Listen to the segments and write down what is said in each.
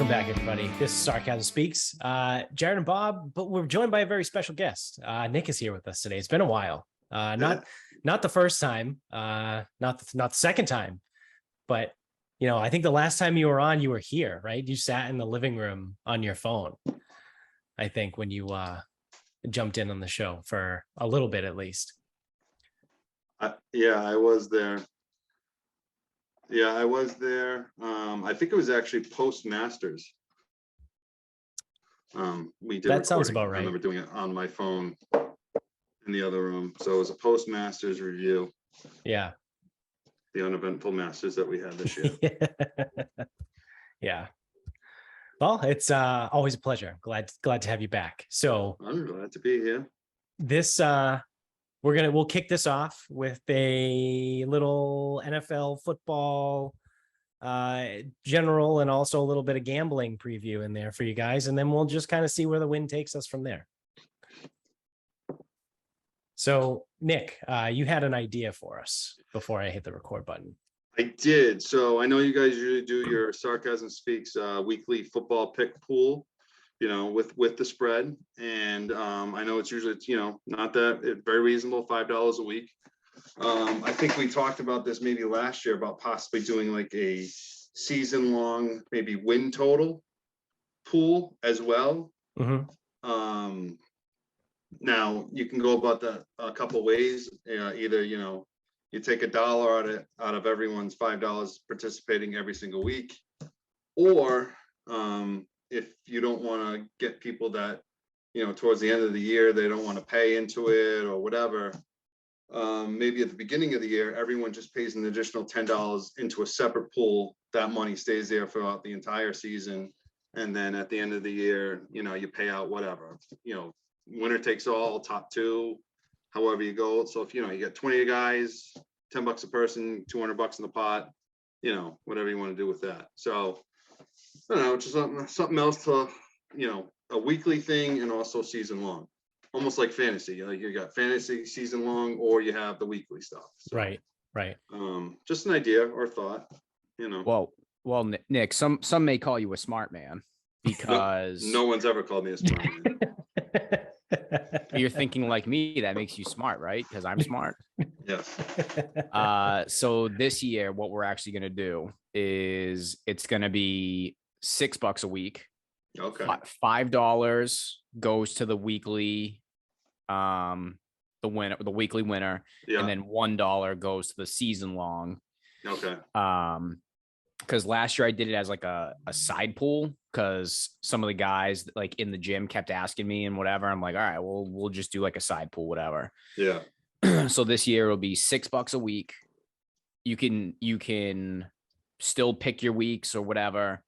Welcome back, everybody. This is Sarcasm Speaks. Jared and Bob, but we're joined by a very special guest. Nick is here with us today. It's been a while. Not the first time, not the second time, but I think the last time you were on, you were here, right? You sat in the living room on your phone, I think, when you jumped in on the show for a little bit at least. Yeah, I was there. I think it was actually post Masters. We did. That sounds about right. I remember doing it on my phone in the other room. So it was a post Masters review. Yeah. The uneventful Masters that we had this year. Yeah. Well, it's always a pleasure. Glad to have you back. So I'm glad to be here. This we'll kick this off with a little NFL football general and also a little bit of gambling preview in there for you guys, and then we'll just kind of see where the wind takes us from there. So Nick, you had an idea for us before I hit the record button. I did. So I know you guys usually do your Sarcasm Speaks weekly football pick pool, with the spread. And I know it's usually, not that very reasonable, $5 a week. I think we talked about this maybe last year about possibly doing like a season long, maybe win total pool as well. Mm-hmm. Now you can go about that a couple ways. Either, you take $1 out of everyone's $5 participating every single week, or if you don't want to get people that, towards the end of the year, they don't want to pay into it or whatever. Maybe at the beginning of the year, everyone just pays an additional $10 into a separate pool. That money stays there throughout the entire season. And then at the end of the year, you pay out whatever, winner takes all, top two, however you go. So if, you get 20 guys, $10 a person, $200 in the pot, whatever you want to do with that. So I don't know, just something else to, a weekly thing and also season long, almost like fantasy. Like you got fantasy season long, or you have the weekly stuff. So, Right. Just an idea or thought, Well, Nick, some may call you a smart man because no one's ever called me a smart man. You're thinking like me. That makes you smart, right? Because I'm smart. Yes. So this year, what we're actually going to do is it's going to be $6 a week. Okay. $5 goes to the weekly, the weekly winner, Yeah. and then $1 goes to the season long. Okay. Because last year I did it as like a side pool because some of the guys like in the gym kept asking me and whatever. I'm like, all right, well, we'll just do like a side pool, whatever. Yeah. So this year it'll be $6 a week. You can still pick your weeks or whatever,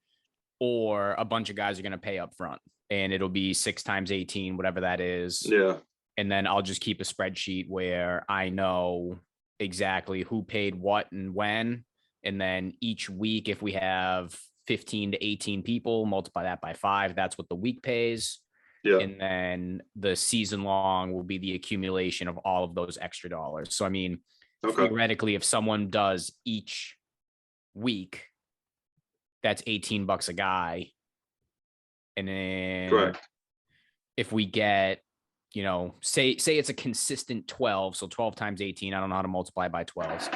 or a bunch of guys are going to pay up front and it'll be 6 times 18, whatever that is. Yeah. And then I'll just keep a spreadsheet where I know exactly who paid what and when. And then each week, if we have 15 to 18 people, multiply that by 5, that's what the week pays. Yeah. And then the season long will be the accumulation of all of those extra dollars. So, I mean, theoretically, if someone does each week, that's $18 a guy. And then Correct. If we get, say it's a consistent 12, so 12 times 18, I don't know how to multiply by 12.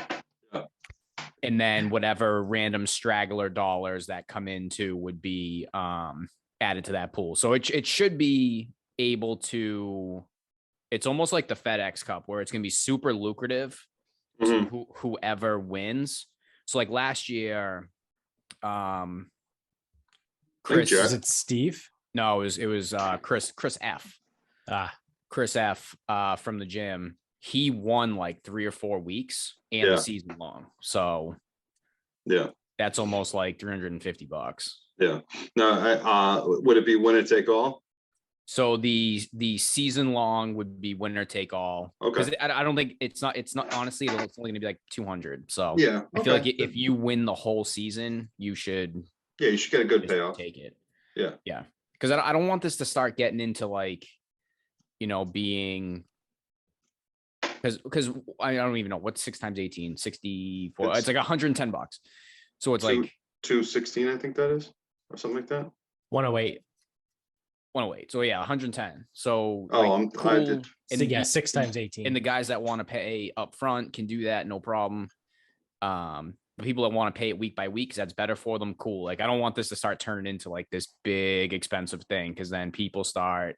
And then whatever random straggler dollars that come into would be added to that pool. So it should be able to, it's almost like the FedEx Cup where it's going to be super lucrative to whoever wins. So like last year, Chris, is it Steve? No, it was Chris F. Chris F from the gym. He won like 3 or 4 weeks and the season long. So yeah, that's almost like $350. Yeah. No, would it be winner take all? So the season long would be winner take all. Okay. Because I don't think it's not honestly, it's only gonna be like 200. So yeah, I feel like if you win the whole season, you should get a good payoff. Take it. Yeah. Yeah. Because I don't want this to start getting into like, being because I don't even know what's 6 times 18, 64. It's like $110. So it's like 216, I think that is. or something like that. 108. 108. So yeah, 110. So Oh, like, I cool. did. So yeah, 6 times 18. And the guys that want to pay up front can do that, no problem. The people that want to pay it week by week, because that's better for them, cool. Like, I don't want this to start turning into like this big expensive thing, because then people start,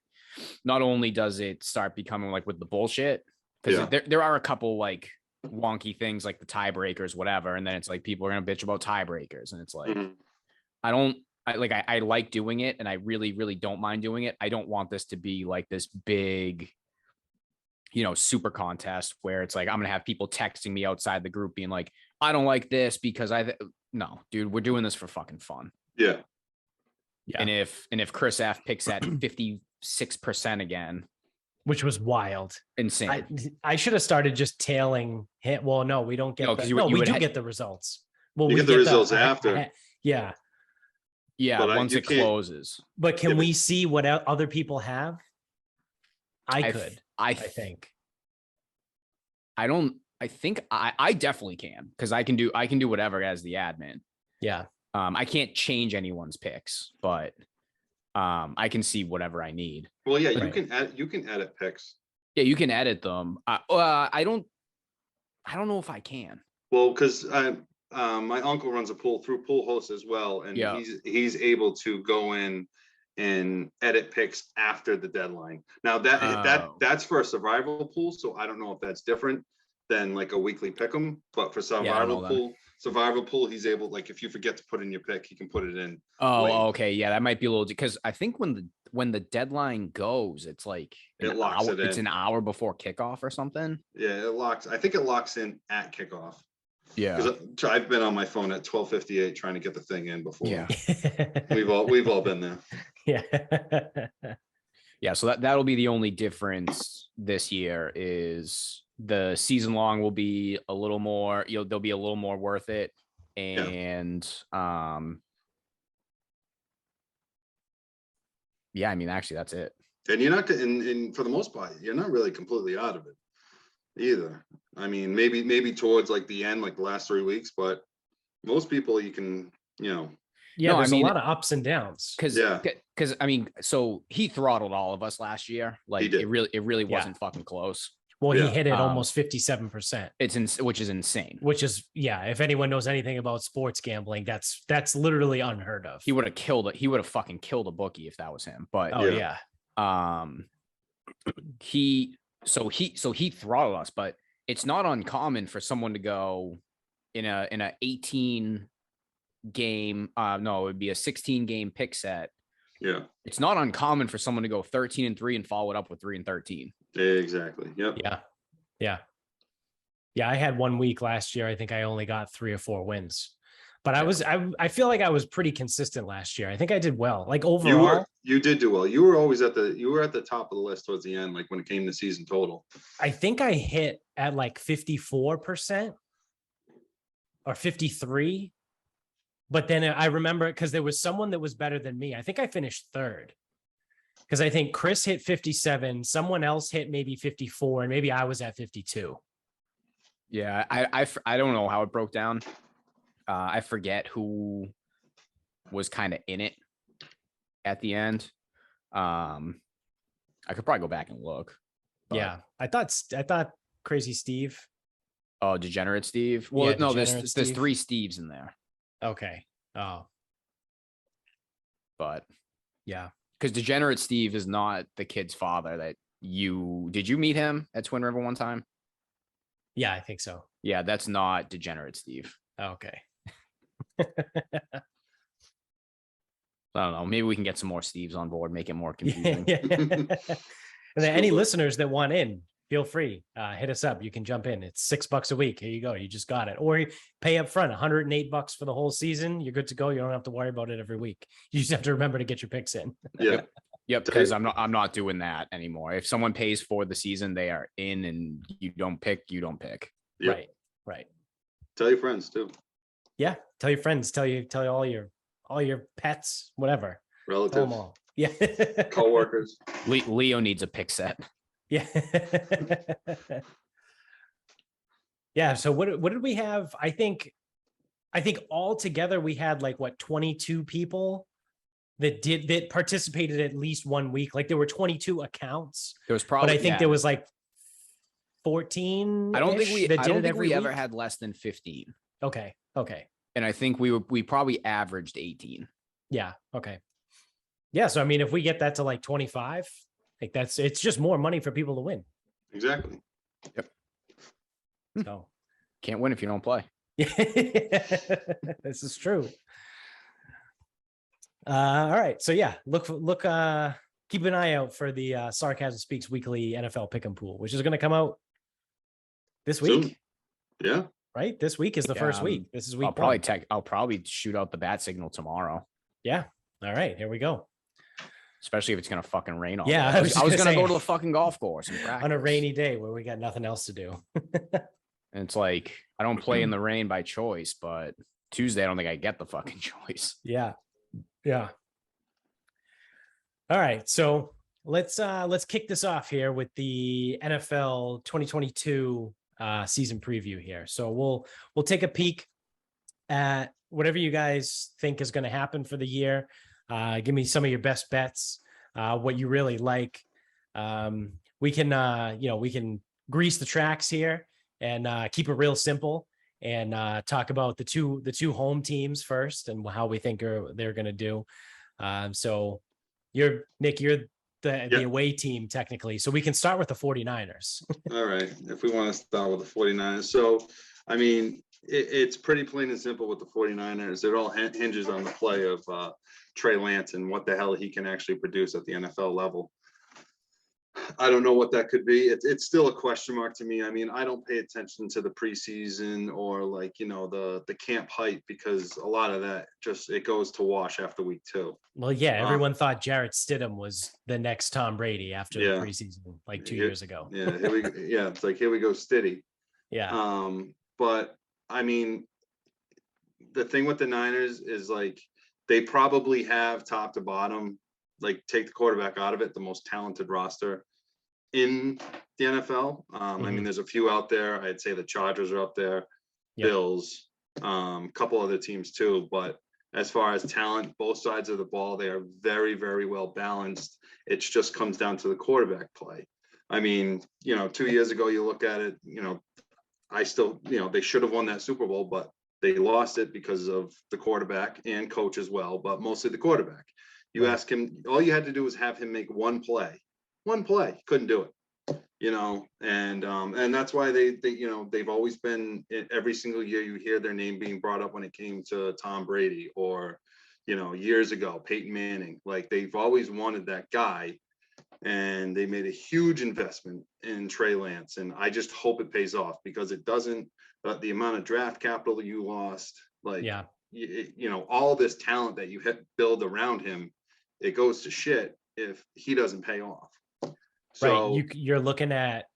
not only does it start becoming like with the bullshit, because there are a couple like wonky things like the tiebreakers, whatever, and then it's like people are gonna bitch about tiebreakers, and it's like, I like doing it, and I really, really don't mind doing it. I don't want this to be like this big, super contest where it's like I'm gonna have people texting me outside the group being like, I don't like this because no, dude, we're doing this for fucking fun. Yeah. And if Chris F picks at 56% again, which was wild, insane. I should have started just tailing him. Well, no, we don't get. We do get the results. Well, we get the results after. Yeah. Once it closes. But can we see what other people have? I think. I think I definitely can, because I can do whatever as the admin. Yeah. I can't change anyone's picks, but I can see whatever I need. Well, yeah, you can edit picks. Yeah, you can edit them. I don't know if I can. Well, because my uncle runs a pool through Pool Host as well, and he's able to go in and edit picks after the deadline. Now that's for a survival pool, so I don't know if that's different than like a weekly pick 'em, but for survival pool, he's able, like, if you forget to put in your pick, he can put it in. Okay, yeah, that might be a little, because I think when the deadline goes, it's like it's an hour before kickoff or something. Yeah, I think it locks in at kickoff. Yeah, because I've been on my phone at 12:58 trying to get the thing in before. Yeah, we've all been there. Yeah. Yeah, so that'll be the only difference this year, is the season long will be a little more, they'll be a little more worth it. And I mean, actually that's it. And you're not, and for the most part, you're not really completely out of it either. I mean, maybe towards like the end, like the last 3 weeks, but most people you can, there's a lot of ups and downs. Because I mean, so he throttled all of us last year. Like, it really wasn't fucking close. Well, he hit it almost 57%. Which is insane. Which is, if anyone knows anything about sports gambling, that's literally unheard of. He would have killed it. He would have fucking killed a bookie if that was him. But he throttled us, but it's not uncommon for someone to go in a 18 game. No, it would be a 16 game pick set. Yeah. It's not uncommon for someone to go 13-3 and follow it up with 3-13. Exactly. Yep. Yeah. I had 1 week last year. I think I only got 3 or 4 wins, but I feel like I was pretty consistent last year. I think I did well. Like, overall, you did do well. You were always at the top of the list towards the end, like when it came to season total. I think I hit at like 54% or 53. But then I remember, because there was someone that was better than me. I think I finished third, because I think Chris hit 57, someone else hit maybe 54, and maybe I was at 52. Yeah, I don't know how it broke down. I forget who was kind of in it at the end. I could probably go back and look. Yeah, I thought Crazy Steve. Oh, Degenerate Steve. Well, no, there's 3 Steves in there. Okay. Oh. But yeah, because Degenerate Steve is not the kid's father that did you meet him at Twin River one time? Yeah, I think so. Yeah, that's not Degenerate Steve. Okay. I don't know. Maybe we can get some more Steves on board, make it more confusing. And then any listeners that want in, feel free, hit us up. You can jump in. It's $6 a week. Here you go. You just got it. Or pay up front, $108 for the whole season. You're good to go. You don't have to worry about it every week. You just have to remember to get your picks in. Yeah. Yep. Because I'm not doing that anymore. If someone pays for the season, they are in, and you don't pick. Yep. Right. Tell your friends too. Yeah. Tell your friends. Tell all your pets, whatever. Relatives. Yeah. Co-workers. Leo needs a pick set. Yeah. Yeah. So what did we have? I think all together we had like 22 people that participated at least 1 week. Like there were 22 accounts, There was but probably, I think there was like 14. I don't think we, that I did don't it think every we ever week. had less than 15. Okay. And I think we probably averaged 18. Yeah. Okay. Yeah. So I mean, if we get that to like 25, like it's just more money for people to win. Exactly. So Can't win if you don't play. this is true. All right. So yeah, keep an eye out for the Sarcasm Speaks weekly NFL pick'em pool, which is going to come out this week. Soon. Yeah. Right. This week is the first week. This is week one. I'll probably shoot out the bat signal tomorrow. Yeah. All right. Here we go. Especially if it's going to fucking rain all Yeah, day. I was going to gonna go say, to the fucking golf course and practice. on a rainy day where we got nothing else to do. And it's like, I don't play in the rain by choice, but Tuesday, I don't think I get the fucking choice. Yeah. Yeah. All right. So let's kick this off here with the NFL 2022 season preview here. So we'll take a peek at whatever you guys think is going to happen for the year. Give me some of your best bets, what you really like. We can grease the tracks here and keep it real simple and talk about the two home teams first and how we think they're going to do. So you're the away team technically. So we can start with the 49ers. All right. If we want to start with the 49ers. So, I mean, it's pretty plain and simple with the 49ers. It all hinges on the play of Trey Lance and what the hell he can actually produce at the NFL level. I don't know what that could be. It's still a question mark to me. I mean, I don't pay attention to the preseason or like, you know, the camp hype because a lot of that it goes to wash after week 2. Well, yeah, everyone thought Jarrett Stidham was the next Tom Brady after Yeah. the preseason, like 2 years ago. Yeah, it's like, here we go, Stiddy. Yeah. But I mean, the thing with the Niners is like they probably have top to bottom, like take the quarterback out of it, the most talented roster in the NFL. I mean, there's a few out there. I'd say the Chargers are up there, Bills, couple other teams too. But as far as talent, both sides of the ball, they are very, very well balanced. It just comes down to the quarterback play. I mean, you know, 2 years ago, you look at it, you know, I still, you know, they should have won that Super Bowl, but they lost it because of the quarterback and coach as well, but mostly the quarterback. You ask him, all you had to do was have him make one play, couldn't do it, you know, and that's why they, you know, they've always been every single year you hear their name being brought up when it came to Tom Brady or, you know, years ago, Peyton Manning, like they've always wanted that guy. And they made a huge investment in Trey Lance. And I just hope it pays off because it doesn't, the amount of draft capital you lost, like, you know, all this talent that you had build around him, it goes to shit if he doesn't pay off. So right. You're looking at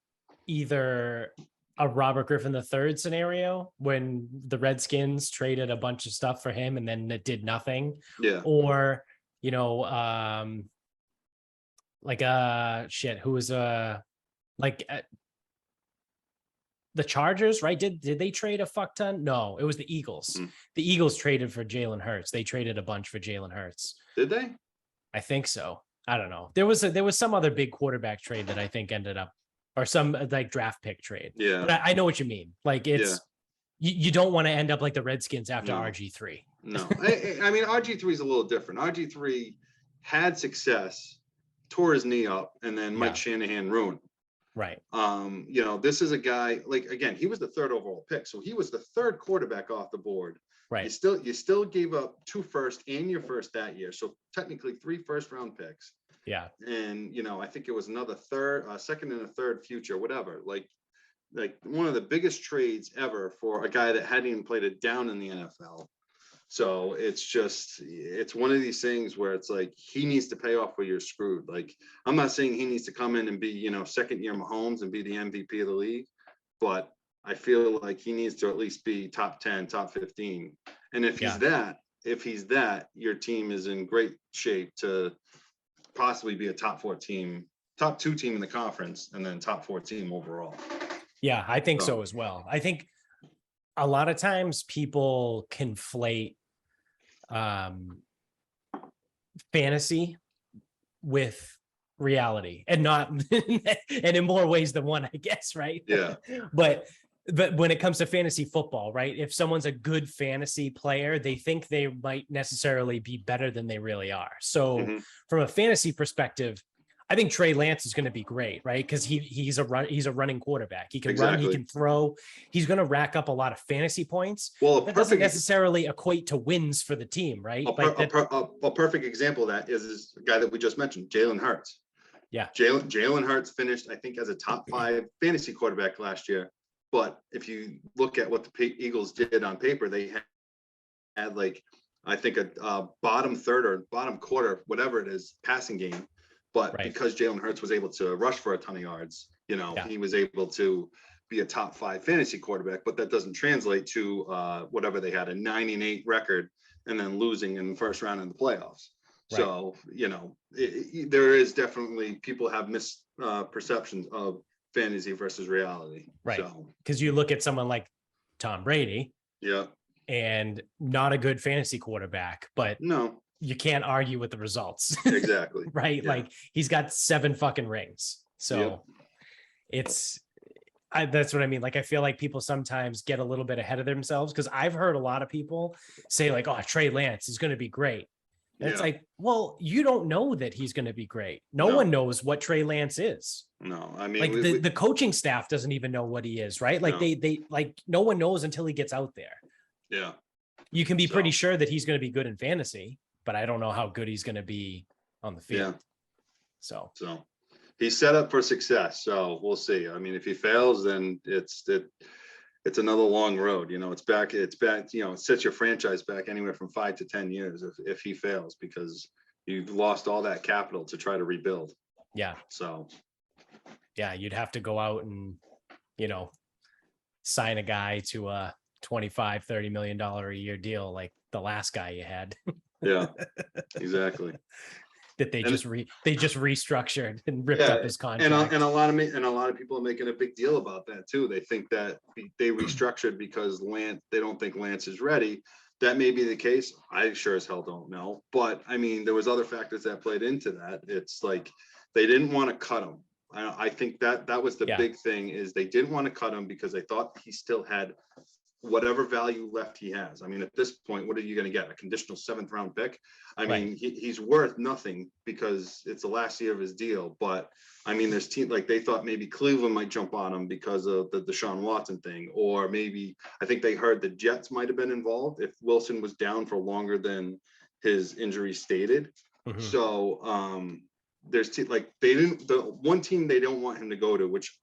either a Robert Griffin III scenario when the Redskins traded a bunch of stuff for him and then it did nothing. Yeah. Or, you know, like who was the Chargers, right? Did they trade a fuck ton? No, it was the Eagles. The Eagles traded for Jalen Hurts. They traded a bunch for Jalen Hurts. Did they? I think so. I don't know. There was some other big quarterback trade that I think ended up, or some like draft pick trade. Yeah. But I know what you mean. Like it's you don't want to end up like the Redskins after RG3. No, I mean RG3 is a little different. RG3 had success, tore his knee up, and then Mike Shanahan ruined him. Right. You know, this is a guy, like, again, he was the 3rd overall pick. So he was the 3rd quarterback off the board. Right. You still gave up 2 first and your first that year. So technically 3 first-round picks. Yeah. And, you know, I think it was another second and a third future, whatever. Like one of the biggest trades ever for a guy that hadn't even played it down in the NFL. So it's one of these things where it's like he needs to pay off or you're screwed. Like, I'm not saying he needs to come in and be, you know, second year Mahomes and be the MVP of the league, but I feel like he needs to at least be top 10, top 15. And if he's that, your team is in great shape to possibly be a top 2 team in the conference, and then top 4 team overall. Yeah, I think so as well. I think a lot of times people conflate fantasy with reality, and not and in more ways than one, I guess, right? Yeah. but when it comes to fantasy football, right, if someone's a good fantasy player, they think they might necessarily be better than they really are. So Mhm. from a fantasy perspective, I think Trey Lance is going to be great, right? Because he's a running quarterback. He can run, he Exactly. can throw. He's going to rack up a lot of fantasy points. Well, That doesn't necessarily equate to wins for the team, right? a perfect example of that is a guy that we just mentioned, Jalen Hurts. Yeah. Jalen Hurts finished, I think, as a top 5 fantasy quarterback last year. But if you look at what the Eagles did on paper, they had like, I think a bottom third or bottom quarter, whatever it is, passing game. But because Jalen Hurts was able to rush for a ton of yards, he was able to be a top 5 fantasy quarterback. But that doesn't translate to whatever they had, a 9-8 record, and then losing in the first round in the playoffs. Right. So, there is definitely, people have misperceptions of fantasy versus reality. Right. So, because you look at someone like Tom Brady. Yeah. And not a good fantasy quarterback, but no, you can't argue with the results. Exactly. Right. Yeah. Like he's got 7 fucking rings. So that's what I mean. Like, I feel like people sometimes get a little bit ahead of themselves, because I've heard a lot of people say like, oh, Trey Lance is going to be great. And it's like, well, you don't know that he's going to be great. No one knows what Trey Lance is. No, I mean, like the coaching staff doesn't even know what he is, right? Like they like, no one knows until he gets out there. Yeah. You can be pretty sure that he's going to be good in fantasy, but I don't know how good he's going to be on the field. So he's set up for success. So we'll see. I mean, if he fails, then it's another long road. It's back. It sets your franchise back anywhere from 5 to 10 years if he fails, because you've lost all that capital to try to rebuild. Yeah. So yeah, you'd have to go out and, sign a guy to a $25-30 million a year deal like the last guy you had. Yeah, exactly. That they just restructured and ripped up his contract. And a lot of people are making a big deal about that too. They think that they restructured because they don't think Lance is ready. That may be the case. I sure as hell don't know. But I mean, there was other factors that played into that. It's like they didn't want to cut him. I think that was the big thing, is they didn't want to cut him because they thought he still had whatever value left he has. I mean, at this point, what are you going to get? A conditional 7th round pick? I mean, he's worth nothing because it's the last year of his deal. But I mean, there's teams like, they thought maybe Cleveland might jump on him because of the Deshaun Watson thing, or maybe I think they heard the Jets might have been involved if Wilson was down for longer than his injury stated. Mm-hmm. So there's the one team they don't want him to go to, which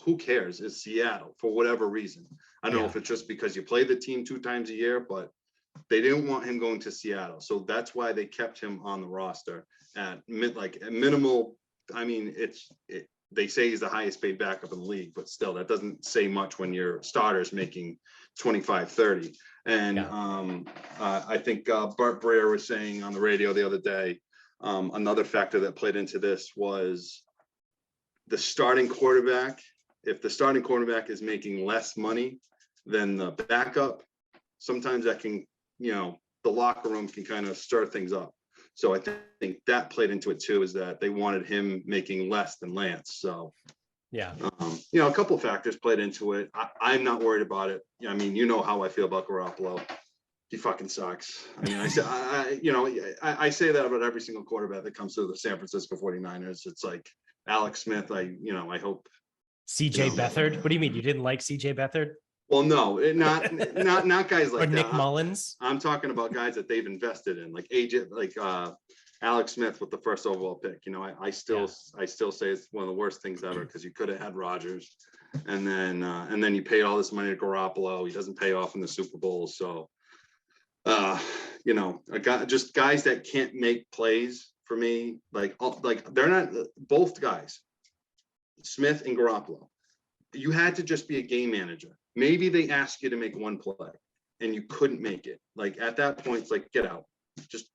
who cares, is Seattle for whatever reason. I don't know if it's just because you play the team 2 times a year, but they didn't want him going to Seattle. So that's why they kept him on the roster at minimal. I mean, they say he's the highest paid backup in the league, but still, that doesn't say much when your starter's making 25-30. And I think Bart Breer was saying on the radio the other day, another factor that played into this was the starting quarterback. If the starting quarterback is making less money than the backup, sometimes that can, the locker room can kind of stir things up. So I think that played into it too, is that they wanted him making less than Lance. So a couple of factors played into it. I'm not worried about it. I mean, how I feel about Garoppolo. He fucking sucks. I mean, I say that about every single quarterback that comes to the San Francisco 49ers. It's like Alex Smith. I hope. CJ Beathard. What do you mean? You didn't like CJ Beathard? Well, no, not guys like or Nick that. Mullins. I'm talking about guys that they've invested in, like Alex Smith with the first overall pick. I still say it's one of the worst things ever, because you could have had Rodgers, and then you pay all this money to Garoppolo. He doesn't pay off in the Super Bowl. So, just guys that can't make plays for me. Like they're not both guys, Smith and Garoppolo. You had to just be a game manager. Maybe they asked you to make one play and you couldn't make it. Like at that point, it's like, get out.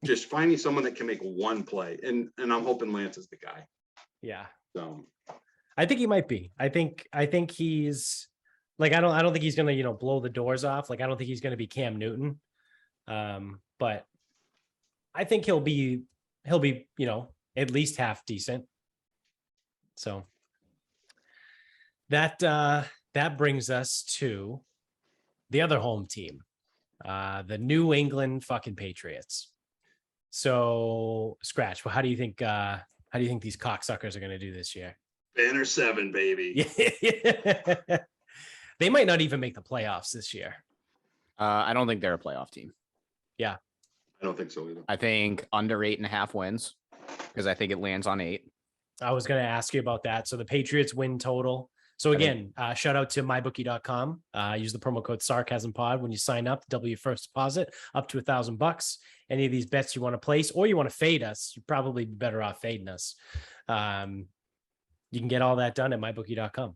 Just find me someone that can make one play. And I'm hoping Lance is the guy. Yeah. So I think he might be. I think he's like, I don't think he's gonna, blow the doors off. Like I don't think he's gonna be Cam Newton. But I think he'll be he'll be, at least half decent. So that brings us to the other home team, the New England fucking Patriots. So Scratch, well, how do you think these cocksuckers are going to do this year? Banner 7, baby. They might not even make the playoffs this year. I don't think they're a playoff team. Yeah. I don't think so either. I think under 8.5 wins, because I think it lands on 8. I was going to ask you about that. So the Patriots win total. So again, shout out to mybookie.com. Use the promo code Sarcasm Pod when you sign up. Double your first deposit up to $1,000. Any of these bets you want to place or you want to fade us, you're probably better off fading us. You can get all that done at mybookie.com.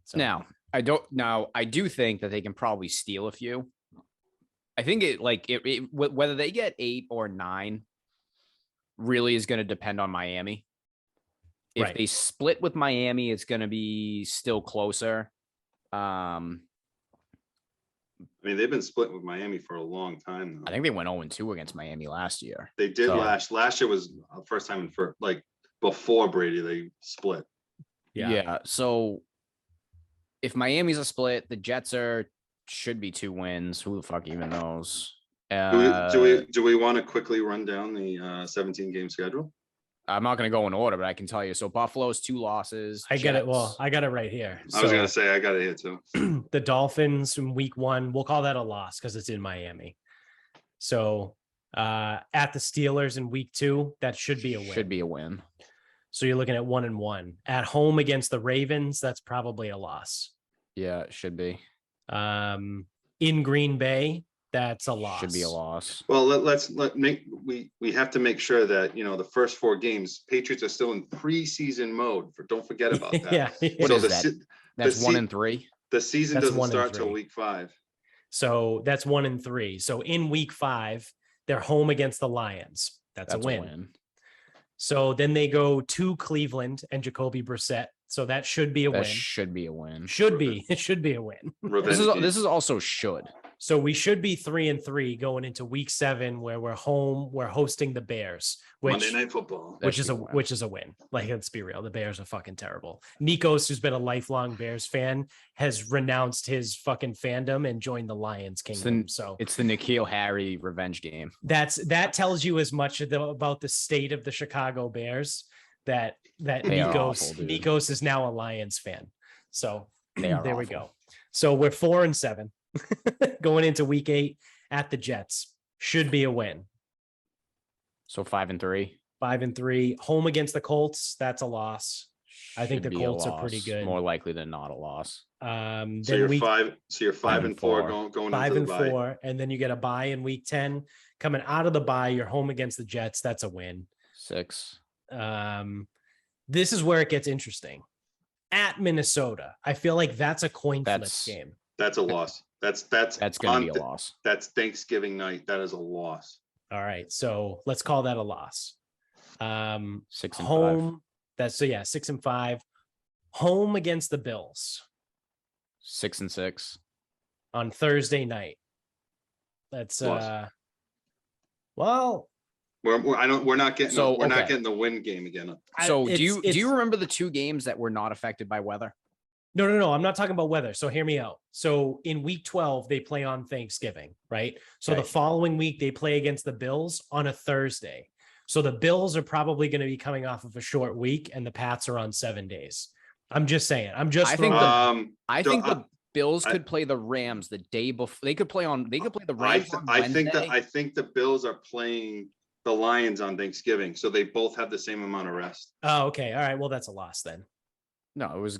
So Now, I do think that they can probably steal a few. I think whether they get 8 or 9 really is going to depend on Miami. If Right. they split with Miami, it's going to be still closer. I mean, they've been split with Miami for a long time now. I think they went 0-2 against Miami last year. They did So- last year was the first time before Brady they split. Yeah. So if Miami's a split, the Jets should be 2 wins. Who the fuck even knows? Do we want to quickly run down the 17-game schedule? I'm not going to go in order, but I can tell you. So Buffalo's 2 losses. I get it. Jets- Well, I got it right here. I was going to say, I got it here too. The Dolphins in week 1, we'll call that a loss because it's in Miami. So at the Steelers in week 2, that should be a win. Should be a win. So you're looking at 1-1. At home against the Ravens, that's probably a loss. Yeah, it should be. In Green Bay, that's a loss. Should be a loss. Well, we have to make sure that the first 4 games, Patriots are still in preseason mode. Don't forget about that. Yeah. What So is that? That's 1-3. The season That's doesn't 1 and start 3. till week 5. So that's 1-3. So in week 5, they're home against the Lions. That's a win. So then they go to Cleveland and Jacoby Brissett. So that should be a win. Should be a win. It should be a win. Revenge This is also should. So we should be 3-3 going into week 7 where we're hosting the Bears, Monday Night Football. which is a win. Like, let's be real. The Bears are fucking terrible. Nikos, who's been a lifelong Bears fan, has renounced his fucking fandom and joined the Lions kingdom. So it's the N'Keal Harry revenge game. that tells you as much about the state of the Chicago Bears that They are Nikos awful, dude. Nikos is now a Lions fan. So They are there we awful. go. So we're 4-7 going into week 8 at the Jets. Should be a win. So 5-3. 5-3 home against the Colts. That's a loss. I think Should the be a Colts are pretty loss. good. More likely than not a loss. So Then you're week 5. So you're 5-4 going 5 into the and bye. 4, and then you get a bye in week 10. Coming out of the bye, you're home against the Jets. That's a win. 6. This is where it gets interesting. At Minnesota, I feel like that's a coin flip That's- game. That's a loss. That's Going to be a loss. That's Thanksgiving night. That is a loss. All right, so let's call that a loss. 6 and 5. Home. 6-5. Home against the Bills 6 and 6. on Thursday night. That's Loss. well, We're not getting. So, we're not okay. getting the win game again. So do it's- you remember the 2 games that were not affected by weather? No. I'm not talking about weather. So hear me out. So in week 12, they play on Thanksgiving, right? So the Right. following week, they play against the Bills on a Thursday. So the Bills are probably going to be coming off of a short week, and the Pats are on 7 days. I'm just saying. I'm just I think throwing- I So, think the Bills I- could play the Rams the day before. They could play the I, Rams on I think Wednesday. that I think the Bills are playing the Lions on Thanksgiving, so they both have the same amount of rest. Oh, okay. All right. Well, that's a loss then. No, it was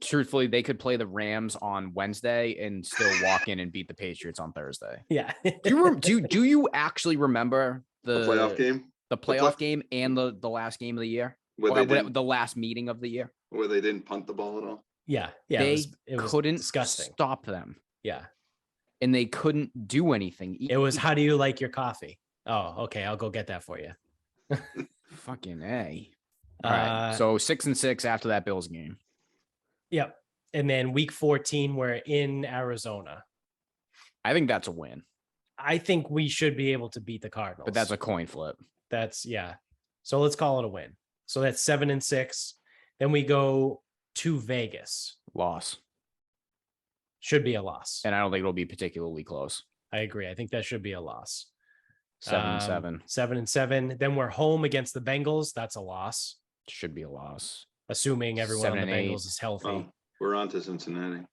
truthfully, they could play the Rams on Wednesday and still walk in and beat the Patriots on Thursday. Yeah. Do you actually remember The playoff game the playoff game and the last game of the year? where Or they whatever, didn't, the last meeting of the year? where they didn't punt the ball at all. Yeah. They it was couldn't disgusting. stop them, Yeah. and they couldn't do anything. It was, how do you like your coffee? Oh, okay. I'll go get that for you. fucking A. All right. So 6 and 6 after that Bills game. Yep. And then week 14, we're in Arizona. I think that's a win, I think we should be able to beat the Cardinals. but that's a coin flip. That's yeah. So let's call it a win. So that's 7-6. Then we go to Vegas. Loss. Should be a loss. And I don't think it'll be particularly close. I agree. I think that should be a loss. 7-7. 7-7. Then we're home against the Bengals. That's a loss. Should be a loss. Assuming everyone on the 7-8. Bengals is healthy. Oh, we're on to Cincinnati.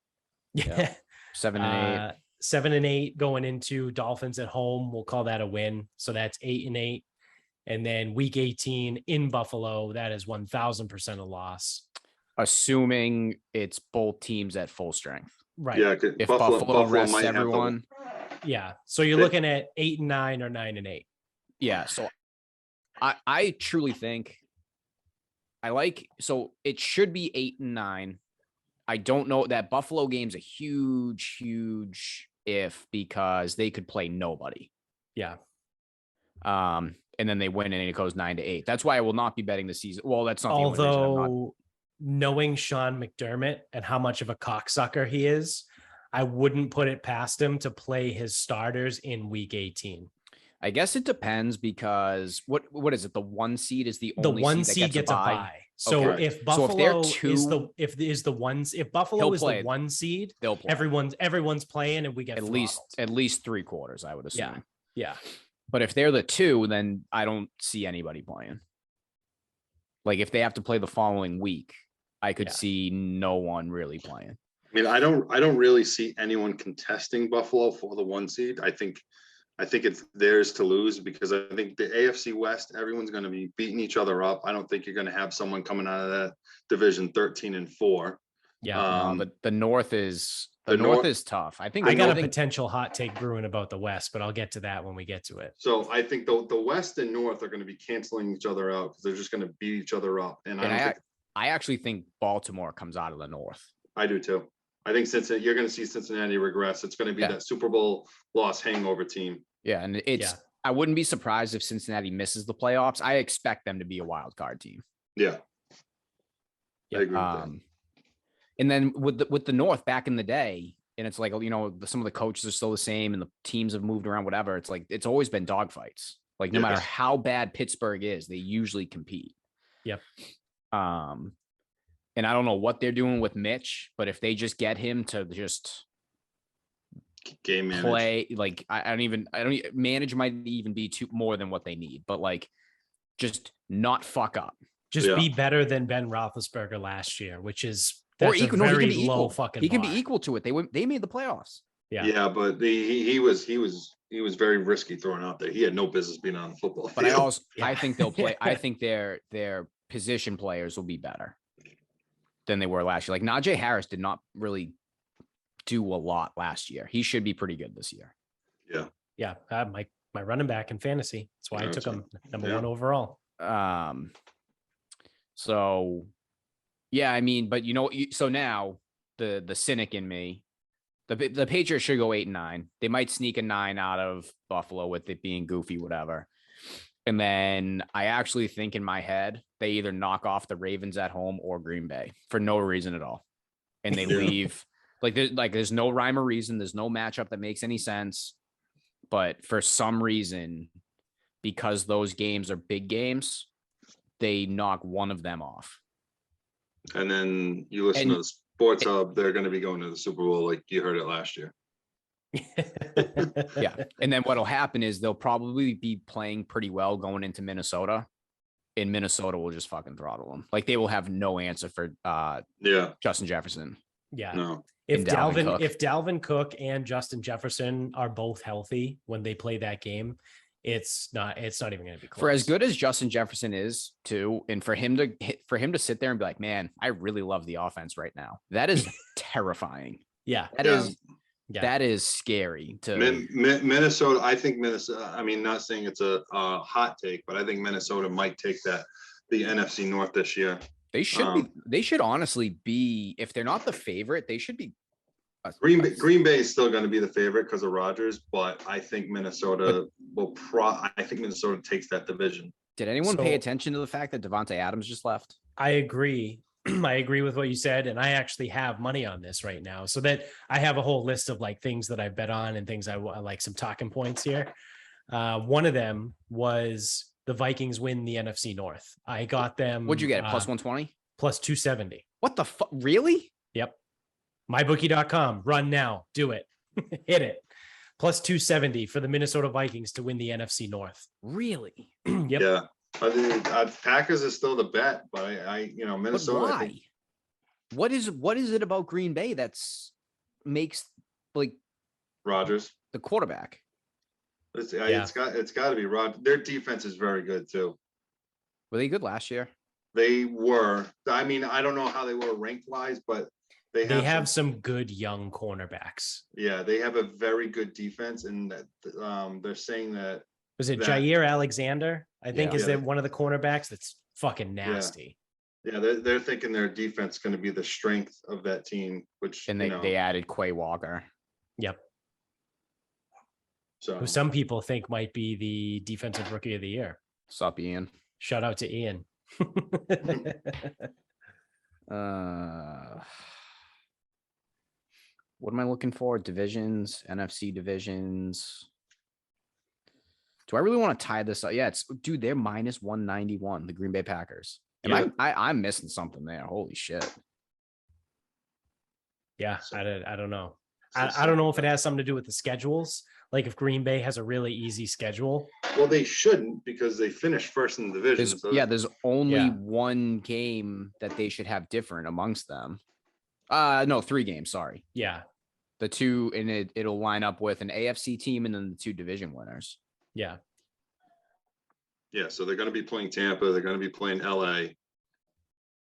Yeah. 7-8. 7-8 going into Dolphins at home. We'll call that a win. So that's 8-8. And then week 18 in Buffalo, that is 1000% a loss. Assuming it's both teams at full strength. Right. Yeah, If Buffalo rests might have to- everyone. Yeah. So you're looking at 8-9 or 9-8. Yeah. So I truly think so it should be 8-9. I don't know. That Buffalo game's a huge if, because they could play nobody. Yeah. And then they win and it goes 9-8. That's why I will not be betting the season. Well, that's not the only reason I'm not. Although knowing Sean McDermott and how much of a cocksucker he is, I wouldn't put it past him to play his starters in week 18. I guess it depends, because what is it? The 1 seed is the only one seed seed that gets a bye. So Okay. if So Buffalo if they're if Buffalo is play. the 1 seed, they'll play everyone's playing and we get at throttled. least 3/4, I would assume. Yeah. But if they're the 2, then I don't see anybody playing. Like if they have to play the following week, I could see no one really playing. I mean, I don't really see anyone contesting Buffalo for the 1 seed. I think it's theirs to lose, because I think the AFC West, everyone's going to be beating each other up. I don't think you're going to have someone coming out of that division 13-4. Yeah. The North is North is tough. I think I got a potential hot take brewing about the West, but I'll get to that when we get to it. So I think the West and North are going to be canceling each other out, because they're just going to beat each other up. And I actually think Baltimore comes out of the North. I do too. I think you're going to see Cincinnati regress. It's going to be that Super Bowl loss hangover team. Yeah, and I wouldn't be surprised if Cincinnati misses the playoffs. I expect them to be a wild card team. Yeah. I agree with that. And then with the North back in the day, and it's like, some of the coaches are still the same and the teams have moved around, whatever. It's like, it's always been dogfights. Like no matter how bad Pittsburgh is, they usually compete. Yep. And I don't know what they're doing with Mitch, but if they just get him to just game manage. Play, like I don't manage might even be more than what they need, but like just not fuck up. Just be better than Ben Roethlisberger last year, which is or equal. Very he can be low equal. fucking. He can bar. be equal to it. They made the playoffs. Yeah, but he was very risky throwing out there. He had no business being on the football field. But I think they'll play. I think their position players will be better than they were last year. Like Najee Harris did not really do a lot last year. He should be pretty good this year. Yeah. My running back in fantasy. That's why I took him number 1 overall. So yeah, I mean, but so now the cynic in me, the Patriots should go 8-9. They might sneak a 9 out of Buffalo with it being goofy, whatever. And then I actually think in my head, they either knock off the Ravens at home or Green Bay for no reason at all. And they leave there's no rhyme or reason. There's no matchup that makes any sense. But for some reason, because those games are big games, they knock one of them off. And then you listen to the Sports Hub, they're going to be going to the Super Bowl like you heard it last year. Yeah. And then what'll happen is they'll probably be playing pretty well going into Minnesota, and Minnesota will just fucking throttle them. Like they will have no answer for Justin Jefferson. Yeah. No. If Dalvin Cook and Justin Jefferson are both healthy when they play that game, it's not even going to be close. For as good as Justin Jefferson is too, and for him to sit there and be like, man, I really love the offense right now. That is terrifying. Yeah. That is scary to Minnesota. I think Minnesota, I mean, not saying it's a hot take, but I think Minnesota might take the NFC North this year. They should honestly be, if they're not the favorite, they should be. Green Bay is still going to be the favorite because of Rodgers, but I think Minnesota Minnesota takes that division. Did anyone pay attention to the fact that Devontae Adams just left? I agree. I agree with what you said, and I actually have money on this right now, so that I have a whole list of like things that I bet on and things I like, some talking points here. One of them was the Vikings win the NFC North. I got them. What'd you get? Plus 120? Plus 270. What the fuck? Really? Yep. MyBookie.com. Run now. Do it. Hit it. Plus 270 for the Minnesota Vikings to win the NFC North. Really? Yep. Yeah. Packers is still the bet, but I Minnesota. But why? What is it about Green Bay makes like Rodgers the quarterback? It's got to be Rod. Their defense is very good too. Were they good last year? They were. I mean, I don't know how they were ranked wise, but they have some good young cornerbacks. Yeah, they have a very good defense, and they're saying that. Was it Jair Alexander? I think is that one of the cornerbacks that's fucking nasty. Yeah, they're thinking their defense is going to be the strength of that team, which they added Quay Walker. Yep. So who some people think might be the defensive rookie of the year. Sup, Ian? Shout out to Ian. What am I looking for? Divisions, NFC divisions. Do I really want to tie this up? Yeah, dude, they're minus 191, the Green Bay Packers. I'm missing something there. Holy shit. Yeah, I don't know. I don't know if it has something to do with the schedules. Like if Green Bay has a really easy schedule. Well, they shouldn't because they finished first in the division. There's only one game that they should have different amongst them. No, 3 games. Sorry. Yeah. The 2, and it'll line up with an AFC team and then the 2 division winners. Yeah. Yeah. So they're going to be playing Tampa. They're going to be playing LA. I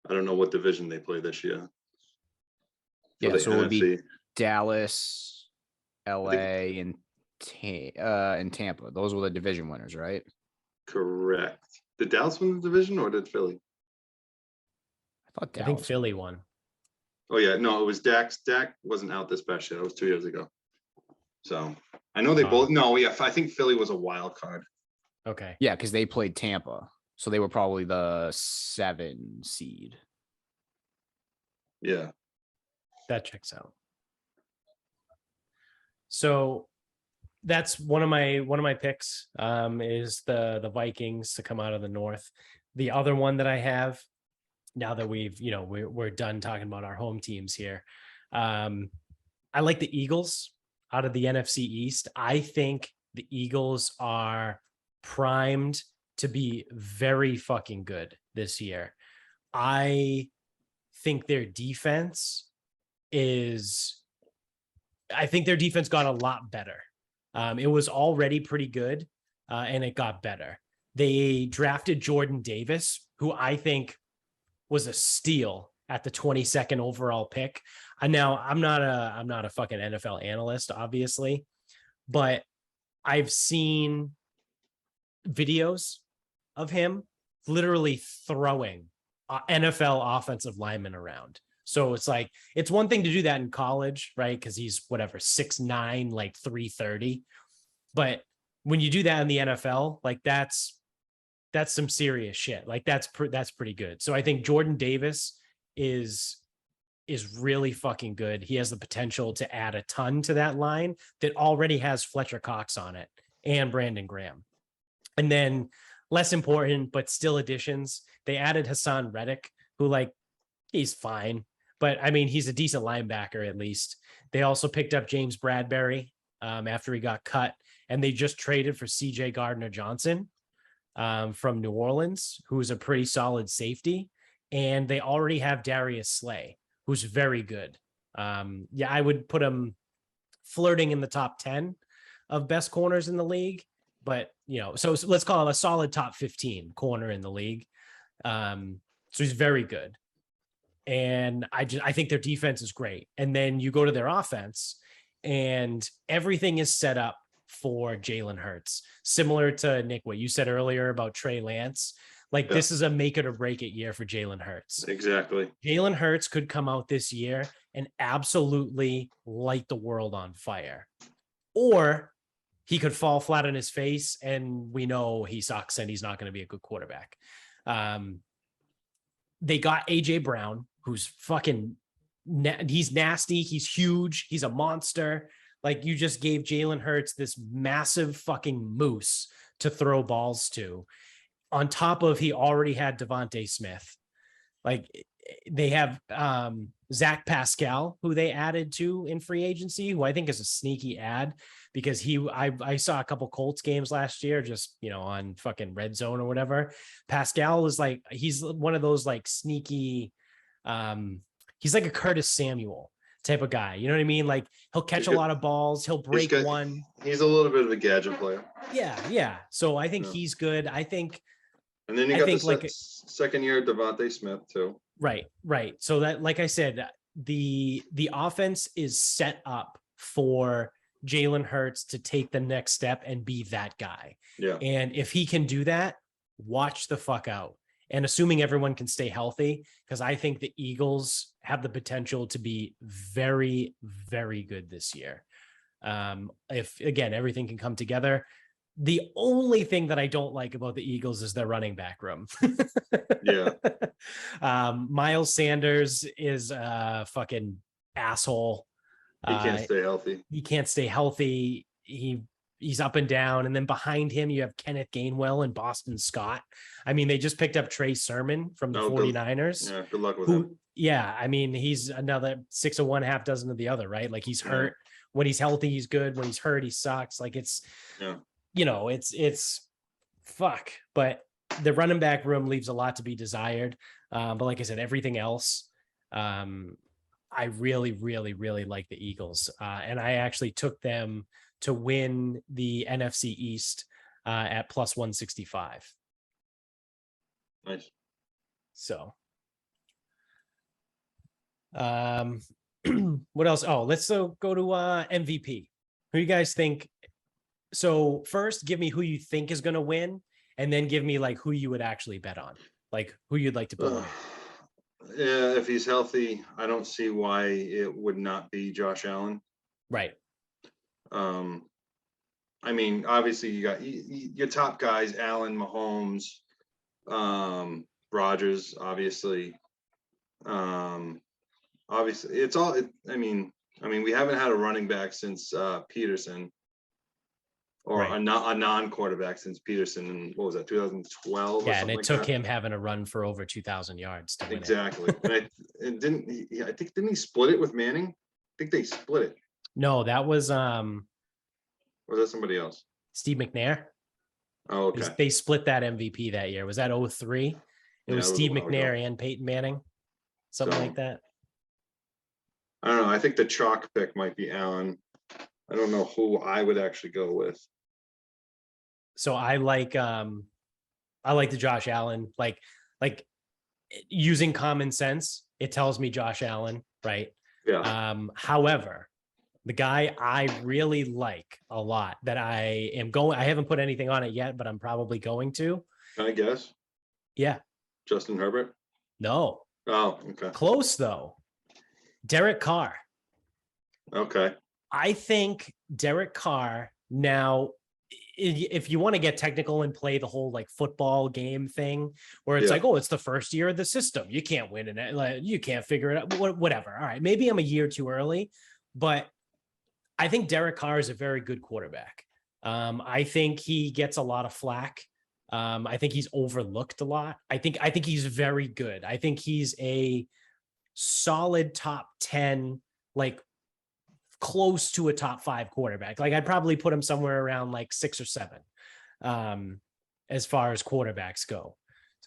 don't know what division they play this year. Yeah. So it would be Dallas, LA, and Tampa. Those were the division winners, right? Correct. Did Dallas win the division or did Philly? I thought Dallas. I think Philly won. Oh yeah, no, it was Dak. Dak wasn't out this past year. That was 2 years ago. So I know they both. No, yeah, I think Philly was a wild card. Okay. Yeah, because they played Tampa, so they were probably the 7 seed. Yeah, that checks out. So that's one of my picks. Is the Vikings to come out of the North. The other one that I have, now that we're done talking about our home teams here, I like the Eagles out of the NFC East. I think the Eagles are primed to be very fucking good this year. I think their defense got a lot better. It was already pretty good, and it got better. They drafted Jordan Davis, who I think was a steal at the 22nd overall pick. And now I'm not a fucking NFL analyst, obviously, but I've seen videos of him literally throwing NFL offensive linemen around. So it's one thing to do that in college, right? Because he's 6'9", like 330. But when you do that in the NFL, like that's some serious shit. Like that's pretty good. So I think Jordan Davis is really fucking good. He has the potential to add a ton to that line that already has Fletcher Cox on it and Brandon Graham. And then less important, but still additions. They added Hassan Reddick, who he's fine, but I mean, he's a decent linebacker at least. They also picked up James Bradbury after he got cut, and they just traded for CJ Gardner-Johnson from New Orleans, who's a pretty solid safety. And they already have Darius Slay, who's very good. I would put him flirting in the top 10 of best corners in the league, but so let's call him a solid top 15 corner in the league. So he's very good. And I think their defense is great. And then you go to their offense and everything is set up for Jalen Hurts, similar to Nick, what you said earlier about Trey Lance. This is a make it or break it year for Jalen Hurts. Exactly. Jalen Hurts could come out this year and absolutely light the world on fire. Or he could fall flat on his face and we know he sucks and he's not going to be a good quarterback. They got AJ Brown, who's fucking, he's nasty. He's huge. He's a monster. You just gave Jalen Hurts this massive fucking moose to throw balls to. on top of he already had Devontae Smith. Like they have Zach Pascal, who they added to in free agency, who I think is a sneaky ad because I saw a couple Colts games last year, just, on fucking Red Zone or whatever. Pascal is like, he's one of those like sneaky, he's like a Curtis Samuel type of guy. You know what I mean? Like he'll catch a lot of balls. He'll break one. He's a little bit of a gadget player. Yeah. So I think he's good. I think. And then you got the second year Devontae Smith too. Right. So that, like I said, the offense is set up for Jalen Hurts to take the next step and be that guy. Yeah. And if he can do that, watch the fuck out. And assuming everyone can stay healthy, because I think the Eagles have the potential to be very, very good this year. If again, everything can come together. The only thing that I don't like about the Eagles is their running back room. Yeah. Miles Sanders is a fucking asshole. He can't stay healthy. He can't stay healthy. He's up and down. And then behind him, you have Kenneth Gainwell and Boston Scott. I mean, they just picked up Trey Sermon from the 49ers. Yeah, good luck with him. Yeah, I mean, he's another 6 of one, half dozen of the other, right? Like he's hurt. When he's healthy, he's good. When he's hurt, he sucks. Like it's fuck. But the running back room leaves a lot to be desired. But like I said, everything else, I really, really, really like the Eagles. And I actually took them to win the NFC East at plus 165. Nice. So, what else? Oh, let's go to MVP. Who you guys think? So first, give me who you think is going to win, and then give me like who you would actually bet on, like who you'd like to put on. Yeah, if he's healthy, I don't see why it would not be Josh Allen. Right. I mean, obviously you got your top guys, Allen, Mahomes, Rodgers, obviously. Obviously it's all, I mean, we haven't had a running back since Peterson, or a non-quarterback since Peterson in, what was that, 2012? Yeah, and it took him having a run for over 2,000 yards to win exactly. And didn't he split it with Manning? I think they split it. No, that was was that somebody else? Steve McNair. Oh, okay. They split that MVP that year. Was that 03? It was Steve McNair and Peyton Manning, something like that. I don't know. I think the chalk pick might be Allen. I don't know who I would actually go with. So I like the Josh Allen, like using common sense, it tells me Josh Allen, right? Yeah. However, the guy I really like a lot that I haven't put anything on it yet, but I'm probably going to. Can I guess? Yeah. Justin Herbert? No. Oh, okay. Close though. Derek Carr. Okay. I think Derek Carr, now, if you want to get technical and play the whole like football game thing where it's like, oh, it's the first year of the system. You can't win in it. Like, you can't figure it out. Whatever. All right. Maybe I'm a year too early, but I think Derek Carr is a very good quarterback. I think he gets a lot of flack. I think he's overlooked a lot. I think he's very good. I think he's a solid top 10, like close to a top 5 quarterback. Like I'd probably put him somewhere around like 6 or 7 as far as quarterbacks go.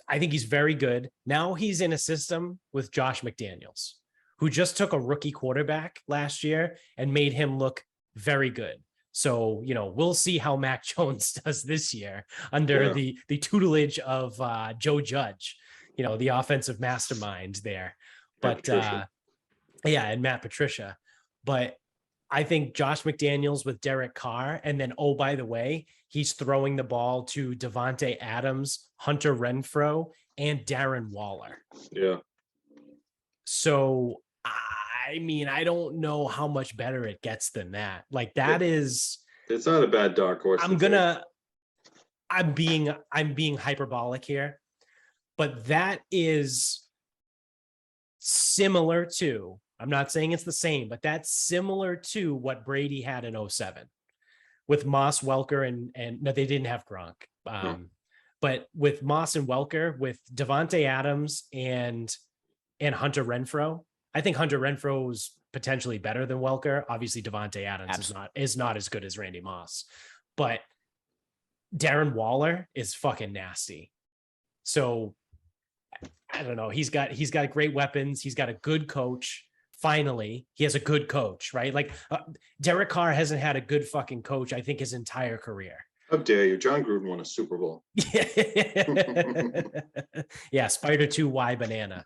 I think he's very good. Now he's in a system with Josh McDaniels, who just took a rookie quarterback last year and made him look very good. So, we'll see how Mac Jones does this year under the tutelage of Joe Judge, the offensive mastermind there. But and Matt Patricia. But I think Josh McDaniels with Derek Carr, and then, oh, by the way, he's throwing the ball to Devontae Adams, Hunter Renfrow, and Darren Waller. Yeah. So, I mean, I don't know how much better it gets than that. Like that is. It's not a bad dark horse. I'm being hyperbolic here, but that is similar to, I'm not saying it's the same, but that's similar to what Brady had in 07 with Moss, Welker, and no, they didn't have Gronk. But with Moss and Welker, with Devontae Adams and Hunter Renfrow, I think Hunter Renfrow is potentially better than Welker. Obviously, Devontae Adams is not as good as Randy Moss, but Darren Waller is fucking nasty. So I don't know. He's got great weapons. He's got a good coach. Finally, he has a good coach, right? Like Derek Carr hasn't had a good fucking coach, I think, his entire career. How dare you? John Gruden won a Super Bowl. Yeah, Spider 2Y banana.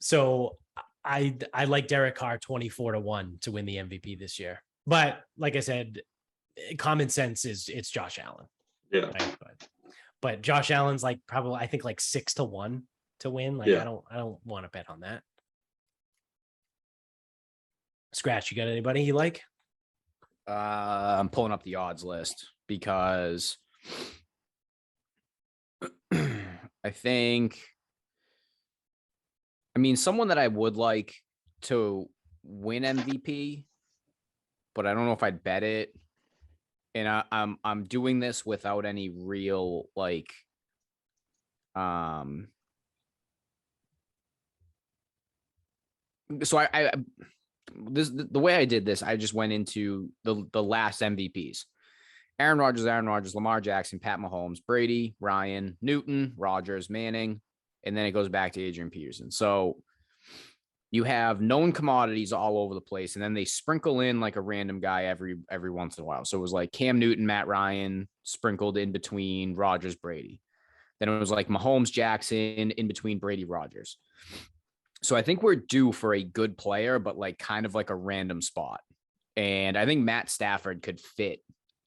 So I like Derek Carr 24-1 to win the MVP this year. But like I said, common sense is it's Josh Allen. Yeah. Right? But Josh Allen's like probably, I think, like 6-1 to win. Like I don't want to bet on that. Scratch, you got anybody you like? I'm pulling up the odds list because I mean, someone that I would like to win MVP, but I don't know if I'd bet it. And I'm doing this without any real like so I the way I did this, I just went into the last MVPs. Aaron Rodgers, Lamar Jackson, Pat Mahomes, Brady, Ryan, Newton, Rodgers, Manning, and then it goes back to Adrian Peterson. So you have known commodities all over the place, and then they sprinkle in like a random guy every once in a while. So it was like Cam Newton, Matt Ryan sprinkled in between Rodgers, Brady. Then it was like Mahomes, Jackson in between Brady, Rodgers. So I think we're due for a good player, but like kind of like a random spot. And I think Matt Stafford could fit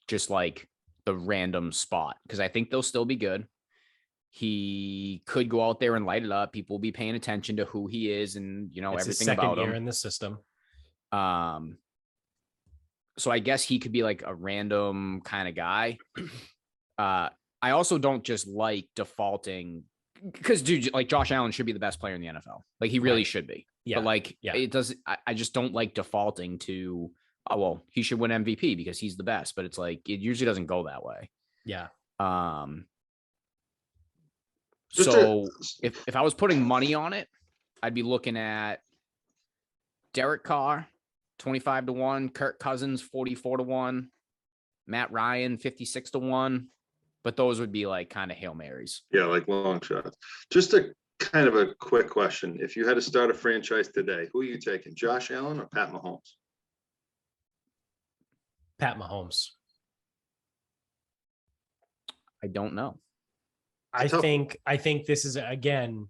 just like the random spot because I think they'll still be good. He could go out there and light it up. People will be paying attention to who he is and, you know, it's everything his second about year him in the system. So I guess he could be like a random kind of guy. I also don't just like defaulting because, dude, like Josh Allen should be the best player in the NFL. Like he really should be. Yeah. But like it does. I just don't like defaulting to, oh, well, he should win MVP because he's the best. But it's like it usually doesn't go that way. Yeah. So if I was putting money on it, I'd be looking at Derek Carr, 25-1, Kirk Cousins, 44-1, Matt Ryan, 56-1. But those would be like kind of Hail Marys. Yeah, like long shots. Just a kind of a quick question. If you had to start a franchise today, who are you taking, Josh Allen or Pat Mahomes? Pat Mahomes. I don't know. I think this is, again,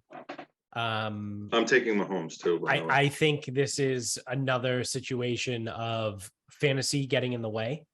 I'm taking Mahomes too. I think this is another situation of fantasy getting in the way.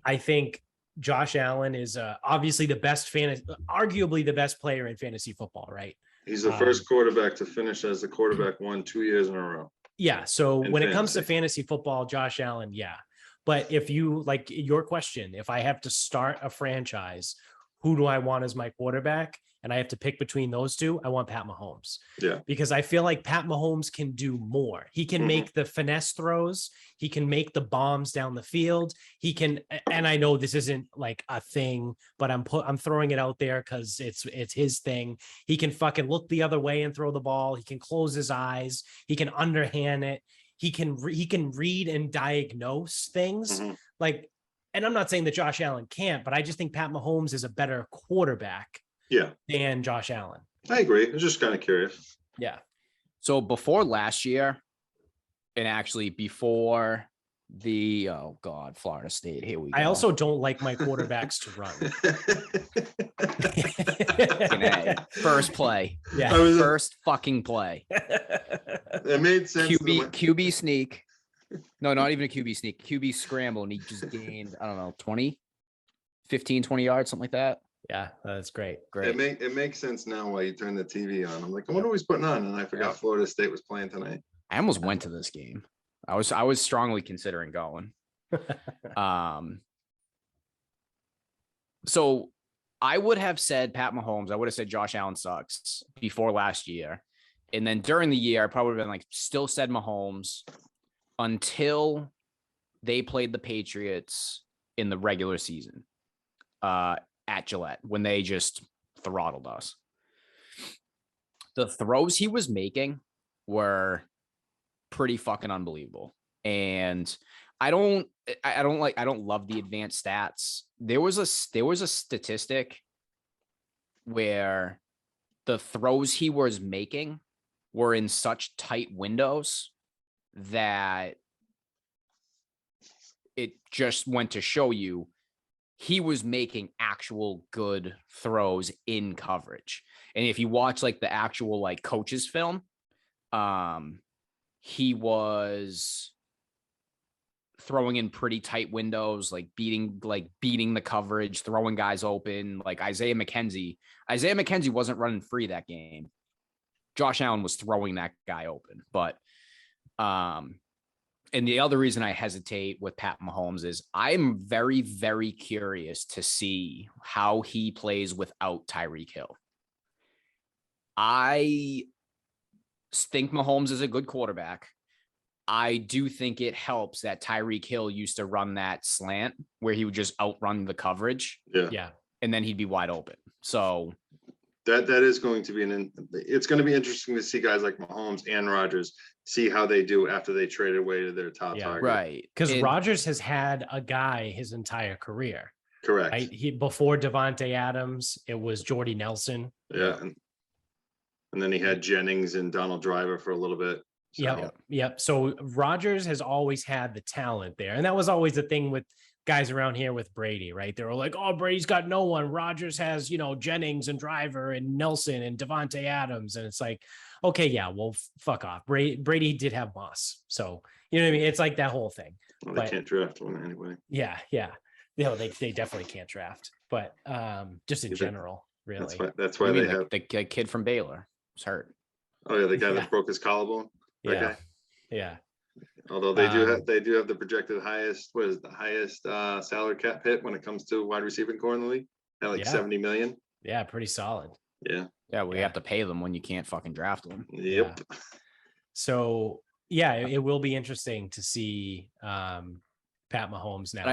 I think Josh Allen is obviously the best arguably the best player in fantasy football, right? He's the first quarterback to finish as the quarterback 2 years in a row. Yeah. So when it comes to fantasy football, Josh Allen, yeah. But if you like your question, if I have to start a franchise, who do I want as my quarterback? And I have to pick between those two, I want Pat Mahomes. Yeah. Because I feel like Pat Mahomes can do more. He can make the finesse throws. He can make the bombs down the field. He can, and I know this isn't like a thing, but I'm throwing it out there because it's his thing. He can fucking look the other way and throw the ball. He can close his eyes. He can underhand it. He can read and diagnose things like, and I'm not saying that Josh Allen can't, but I just think Pat Mahomes is a better quarterback than Josh Allen. I agree. I was just kind of curious. Yeah. So before last year, and actually before the Florida State. Here we go. I also don't like my quarterbacks to run. First play. Yeah. First fucking play. It made sense. QB sneak. No, not even a QB sneak. QB scramble, and he just gained, I don't know, 20 yards, something like that. Yeah, that's great. It makes sense now why you turn the TV on. I'm like, I wonder what he's putting on, and I forgot Florida State was playing tonight. I almost went to this game. I was strongly considering going. So I would have said Pat Mahomes. I would have said Josh Allen sucks before last year. And then during the year, I probably would have been like, still said Mahomes until they played the Patriots in the regular season. at Gillette when they just throttled us. The throws he was making were pretty fucking unbelievable. And I don't love the advanced stats. There was a statistic where the throws he was making were in such tight windows that it just went to show you he was making actual good throws in coverage. And if you watch like the actual like coaches film, he was throwing in pretty tight windows, like beating the coverage, throwing guys open. Like Isaiah McKenzie wasn't running free that game. Josh Allen was throwing that guy open. But and the other reason I hesitate with Pat Mahomes is I'm very, very curious to see how he plays without Tyreek Hill. I think Mahomes is a good quarterback. I do think it helps that Tyreek Hill used to run that slant where he would just outrun the coverage. Yeah. And then he'd be wide open. So that is going to be it's going to be interesting to see guys like Mahomes and Rodgers see how they do after they trade away to their top target. Right. Because Rodgers has had a guy his entire career. Correct. Right? Before Devontae Adams, it was Jordy Nelson. Yeah. And then he had Jennings and Donald Driver for a little bit. So. Yep. So Rodgers has always had the talent there. And that was always the thing with guys around here with Brady, right? They were like, oh, Brady's got no one. Rodgers has, Jennings and Driver and Nelson and Devontae Adams. And it's like, okay, yeah, well, fuck off. Brady did have Moss. So, you know what I mean? It's like that whole thing. Well, they can't draft one anyway. Yeah. They definitely can't draft. But just in general, really. That's why they have the kid from Baylor was hurt. Oh, yeah, the guy that broke his collarbone. Yeah. Yeah. Although they do have the projected highest salary cap hit when it comes to wide receiving core in the league at like 70 million. Yeah, pretty solid. Yeah. Yeah, we have to pay them when you can't fucking draft them. Yep. Yeah. So yeah, it will be interesting to see Pat Mahomes now. But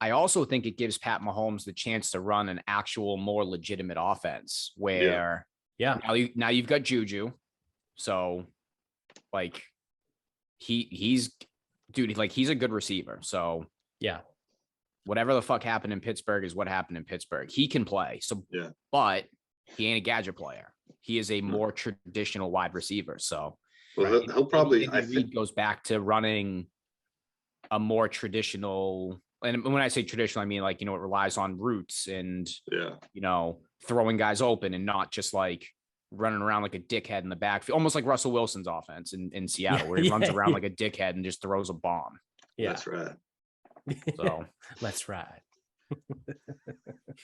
I also think it gives Pat Mahomes the chance to run an actual more legitimate offense where now you've got Juju. So like he's a good receiver. So yeah, whatever the fuck happened in Pittsburgh is what happened in Pittsburgh. He can play. So but he ain't a gadget player. He is a more traditional wide receiver. So he'll probably Reed goes back to running a more traditional. And when I say traditional, I mean like, it relies on routes and throwing guys open and not just like running around like a dickhead in the backfield, almost like Russell Wilson's offense in Seattle, where he runs around like a dickhead and just throws a bomb. Yeah, that's right. So let's ride.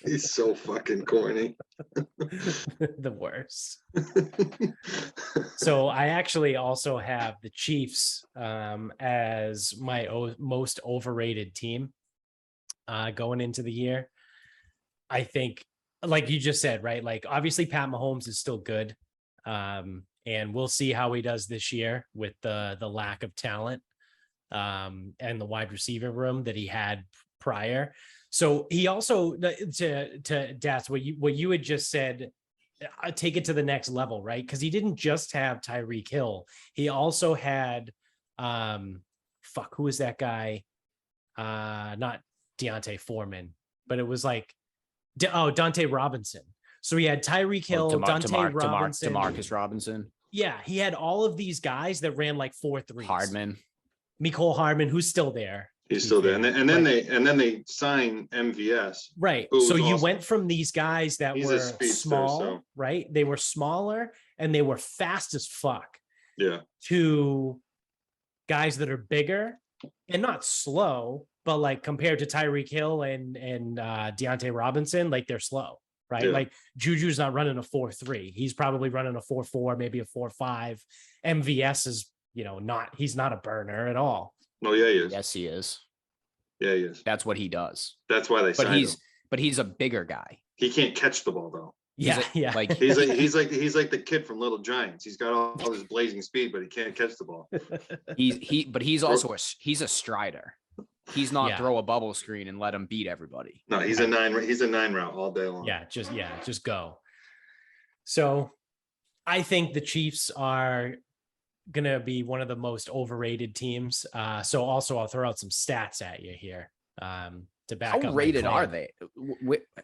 He's so fucking corny. The worst. So I actually also have the Chiefs as my most overrated team going into the year. I think, like you just said, right? Like obviously Pat Mahomes is still good. And we'll see how he does this year with the lack of talent and the wide receiver room that he had prior. So he also, to Das, what you had just said, take it to the next level, right? Because he didn't just have Tyreek Hill. He also had, who was that guy? Not Deontay Foreman, but it was like, Dante Robinson. So he had Tyreek Hill, Dante Robinson, Demarcus Robinson. Yeah, he had all of these guys that ran like 4.3s. Hardman, Mecole Hardman, who's still there. He's still there, and then they sign MVS. Right. So you went from these guys that were small, right? They were smaller and they were fast as fuck. Yeah. To guys that are bigger and not slow, but like compared to Tyreek Hill and Deontay Robinson, like they're slow, right? Yeah. Like Juju's not running a 4.3. He's probably running a 4.4, maybe a 4.5. MVS is, he's not a burner at all. Oh yeah, he is. Yes, he is. Yeah, he is. That's what he does. That's why they signed him. But he's a bigger guy. He can't catch the ball though. Yeah. Like he's like the kid from Little Giants. He's got all this blazing speed, but he can't catch the ball. He's also he's a strider. He's not Yeah. throw a bubble screen and let him beat everybody. No, he's a 9. He's a 9 route all day long. Just go. So I think the Chiefs are going to be one of the most overrated teams. So also I'll throw out some stats at you here to back up. How my rated claim. are they?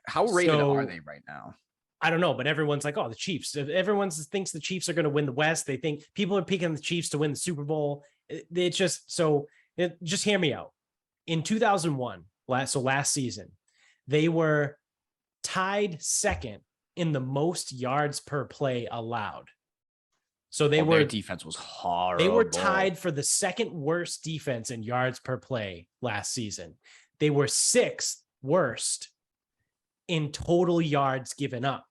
How rated So- are they right now? I don't know, but everyone's like, oh, the Chiefs. Everyone thinks the Chiefs are going to win the West. They think people are picking the Chiefs to win the Super Bowl. It's just just hear me out. In 2001, last season, they were tied second in the most yards per play allowed. So their defense was horrible. They were tied for the second worst defense in yards per play last season. They were 6th worst in total yards given up.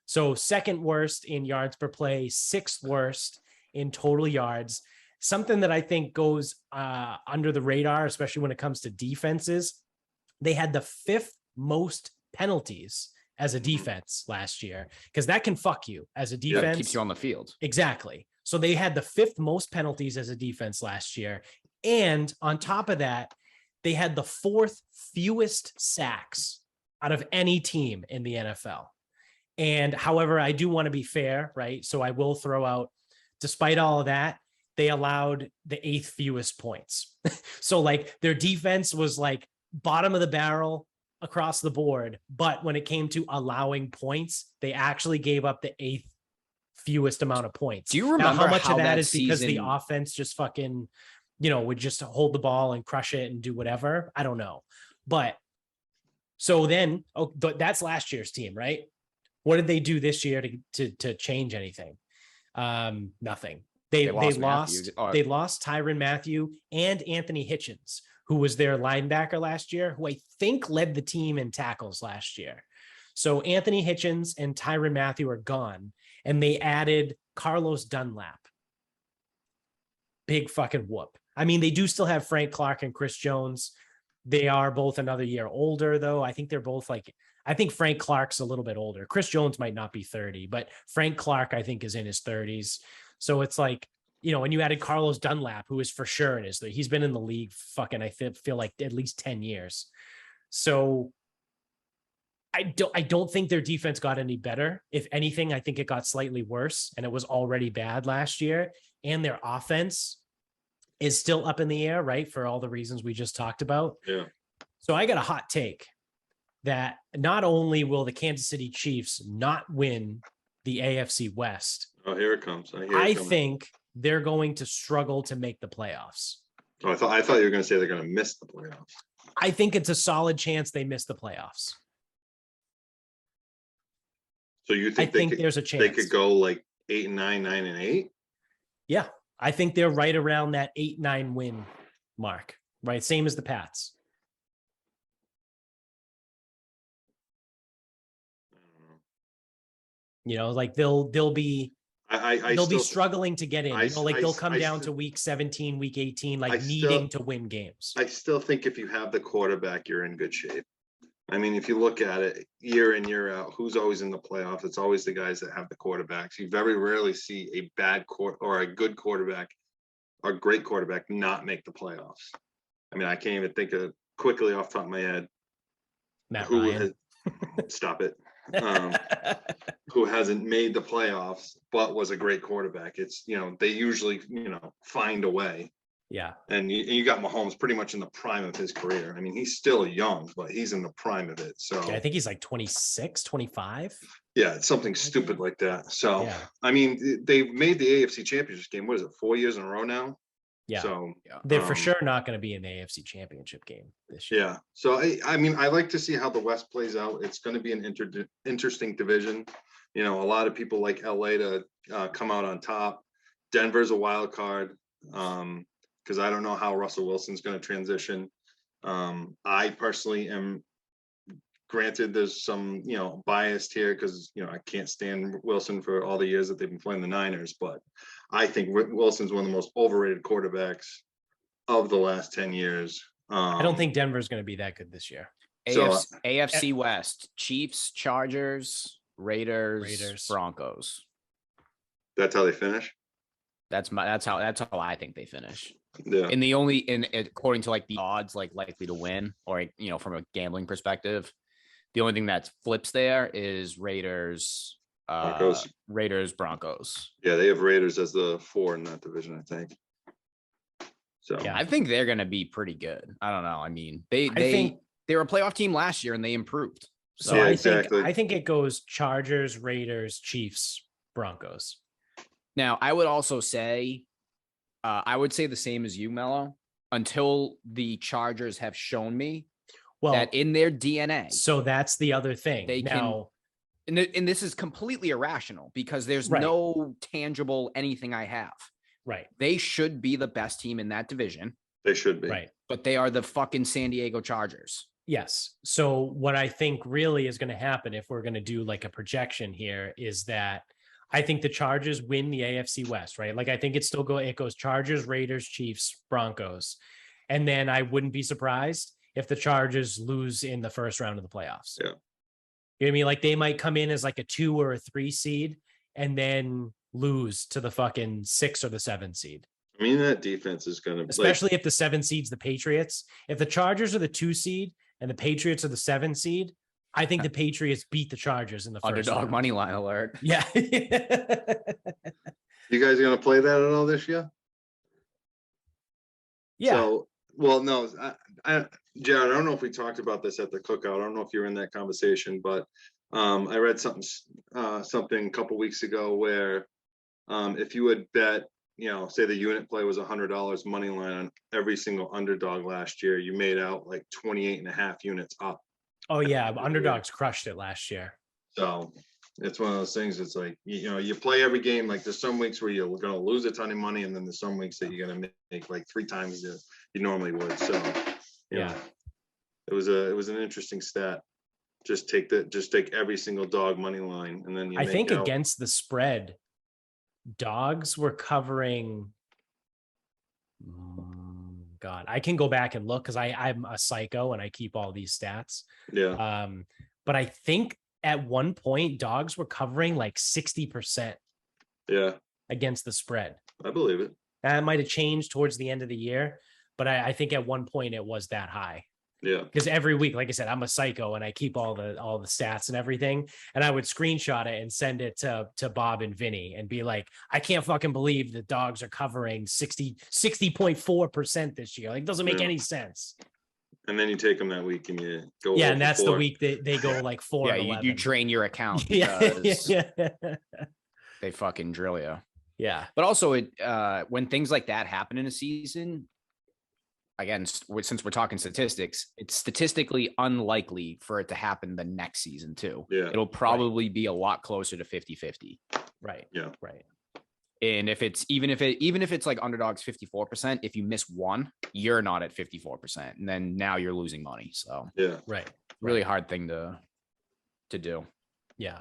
So 2nd worst in yards per play, 6th worst in total yards. Something that I think goes under the radar, especially when it comes to defenses. They had the 5th most penalties as a defense last year, because that can fuck you as a defense. Yeah, keeps you on the field. Exactly. So they had the 5th most penalties as a defense last year. And on top of that, they had the 4th fewest sacks out of any team in the NFL. And however, I do want to be fair, right? So I will throw out, despite all of that, they allowed the 8th fewest points. So like their defense was like bottom of the barrel across the board. But when it came to allowing points, they actually gave up the 8th fewest amount of points. Do you remember how much of that that is because the season- offense just fucking, would just hold the ball and crush it and do whatever? I don't know. But so then, that's last year's team, right? What did they do this year to change anything? Nothing. They lost Tyrann Mathieu and Anthony Hitchens, who was their linebacker last year, who I think led the team in tackles last year. So Anthony Hitchens and Tyrann Mathieu are gone, and they added Carlos Dunlap. Big fucking whoop. I mean, they do still have Frank Clark and Chris Jones. They are both another year older, though. I think they're both I think Frank Clark's a little bit older. Chris Jones might not be 30, but Frank Clark, I think, is in his 30s. So it's like, and you added Carlos Dunlap, who is for sure in his 30s. He's been in the league fucking, I feel like at least 10 years. So I don't think their defense got any better. If anything, I think it got slightly worse, and it was already bad last year. And their offense is still up in the air, right? For all the reasons we just talked about. Yeah. So I got a hot take that not only will the Kansas City Chiefs not win the AFC West, Oh, here it comes. I think they're going to struggle to make the playoffs. Oh, I thought you were going to say they're going to miss the playoffs. I think it's a solid chance they miss the playoffs. So you think there's a chance they could go like 8-9, 9-8? Yeah, I think they're right around that 8-9 win mark, right? Same as the Pats. Like they'll be they'll be struggling to get in. They'll come down to week 17, week 18, needing to win games. I still think if you have the quarterback, you're in good shape. I mean, if you look at it year in, year out, who's always in the playoffs? It's always the guys that have the quarterbacks. You very rarely see a bad or a good quarterback or great quarterback not make the playoffs. I mean, I can't even think of quickly off the top of my head stop it. Who hasn't made the playoffs but was a great quarterback. It's they usually find a way. Yeah. And you got Mahomes pretty much in the prime of his career. I mean, he's still young, but he's in the prime of it. So I think he's like 26, 25. Yeah, it's something stupid like that. So I mean, they've made the AFC Championship game. What is it, 4 years in a row now? Yeah. So they're for sure not going to be in the AFC Championship game this year. Yeah. So I mean, I like to see how the West plays out. It's going to be an interesting division. A lot of people like LA to come out on top. Denver's a wild card because I don't know how Russell Wilson's going to transition. I personally am, granted, there's some biased here because I can't stand Wilson for all the years that they've been playing the Niners, but I think Wilson's one of the most overrated quarterbacks of the last 10 years. I don't think Denver's going to be that good this year. AFC West: Chiefs, Chargers, Raiders, Broncos. That's how they finish. That's how I think they finish. Yeah. And according to like the odds, like likely to win, or from a gambling perspective, the only thing that flips there is Raiders, Broncos. Yeah, they have Raiders as the 4 in that division, I think. So Yeah. I think they're gonna be pretty good. I don't know. I mean, they were a playoff team last year and they improved. So yeah, I exactly. think it goes Chargers, Raiders, Chiefs, Broncos. Now, I would also say, I would say the same as you, Mello, until the Chargers have shown me that in their DNA. So that's the other thing. They now, and this is completely irrational because there's no tangible anything I have. Right. They should be the best team in that division. They should be. Right. But they are the fucking San Diego Chargers. Yes. So what I think really is going to happen if we're going to do like a projection here is that I think the Chargers win the AFC West, right? Like I think it goes Chargers, Raiders, Chiefs, Broncos. And then I wouldn't be surprised if the Chargers lose in the first round of the playoffs. Yeah. You know what I mean? Like they might come in as like a 2 or a 3 seed and then lose to the fucking 6 or the 7 seed. I mean, that defense is going to, especially if the 7 seed's the Patriots. If the Chargers are the 2 seed and the Patriots are the 7 seed, I think the Patriots beat the Chargers in the first underdog round. Money line alert. Yeah. You guys going to play that at all this year? Yeah. So, well, no, Jared, I don't know if we talked about this at the cookout. I don't know if you're in that conversation, but I read something a couple weeks ago where if you had bet, say the unit play was $100 money line on every single underdog last year, you made out like 28.5 units up. Oh yeah, underdogs crushed it last year. So it's one of those things. It's like you play every game. Like there's some weeks where you're going to lose a ton of money, and then there's some weeks that you're going to make like 3 times you normally would. So yeah, it was an interesting stat. Just take every single dog money line, and then I think against the spread, dogs were covering. God, I can go back and look because I'm a psycho and I keep all these stats. Yeah. But I think at one point dogs were covering like 60%. Yeah. Against the spread. I believe it. That might have changed towards the end of the year, but I think at one point it was that high. Yeah. Because every week, like I said, I'm a psycho and I keep all the stats and everything. And I would screenshot it and send it to Bob and Vinny and be like, I can't fucking believe the dogs are covering 60.4% this year. Like, doesn't make any sense. And then you take them that week and you go. Yeah. And that's the week that they go like 4. Yeah. You drain your account. Yeah. They fucking drill you. Yeah. But also when things like that happen in a season, again, since we're talking statistics, it's statistically unlikely for it to happen the next season too. Yeah. It'll probably be a lot closer to 50-50. Right. Yeah. Right. And if it's even if it's like underdogs 54%, if you miss one, you're not at 54%. And then now you're losing money. So yeah. Right. Really hard thing to do. Yeah.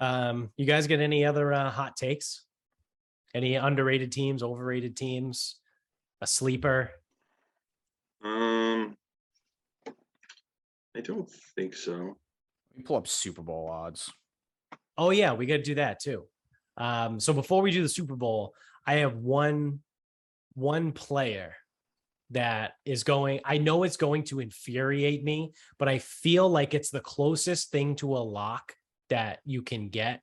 You guys get any other hot takes? Any underrated teams, overrated teams? A sleeper? I don't think so. Let me pull up Super Bowl odds. Oh yeah, we got to do that too. So before we do the Super Bowl, I have one player that is going. I know it's going to infuriate me, but I feel like it's the closest thing to a lock that you can get.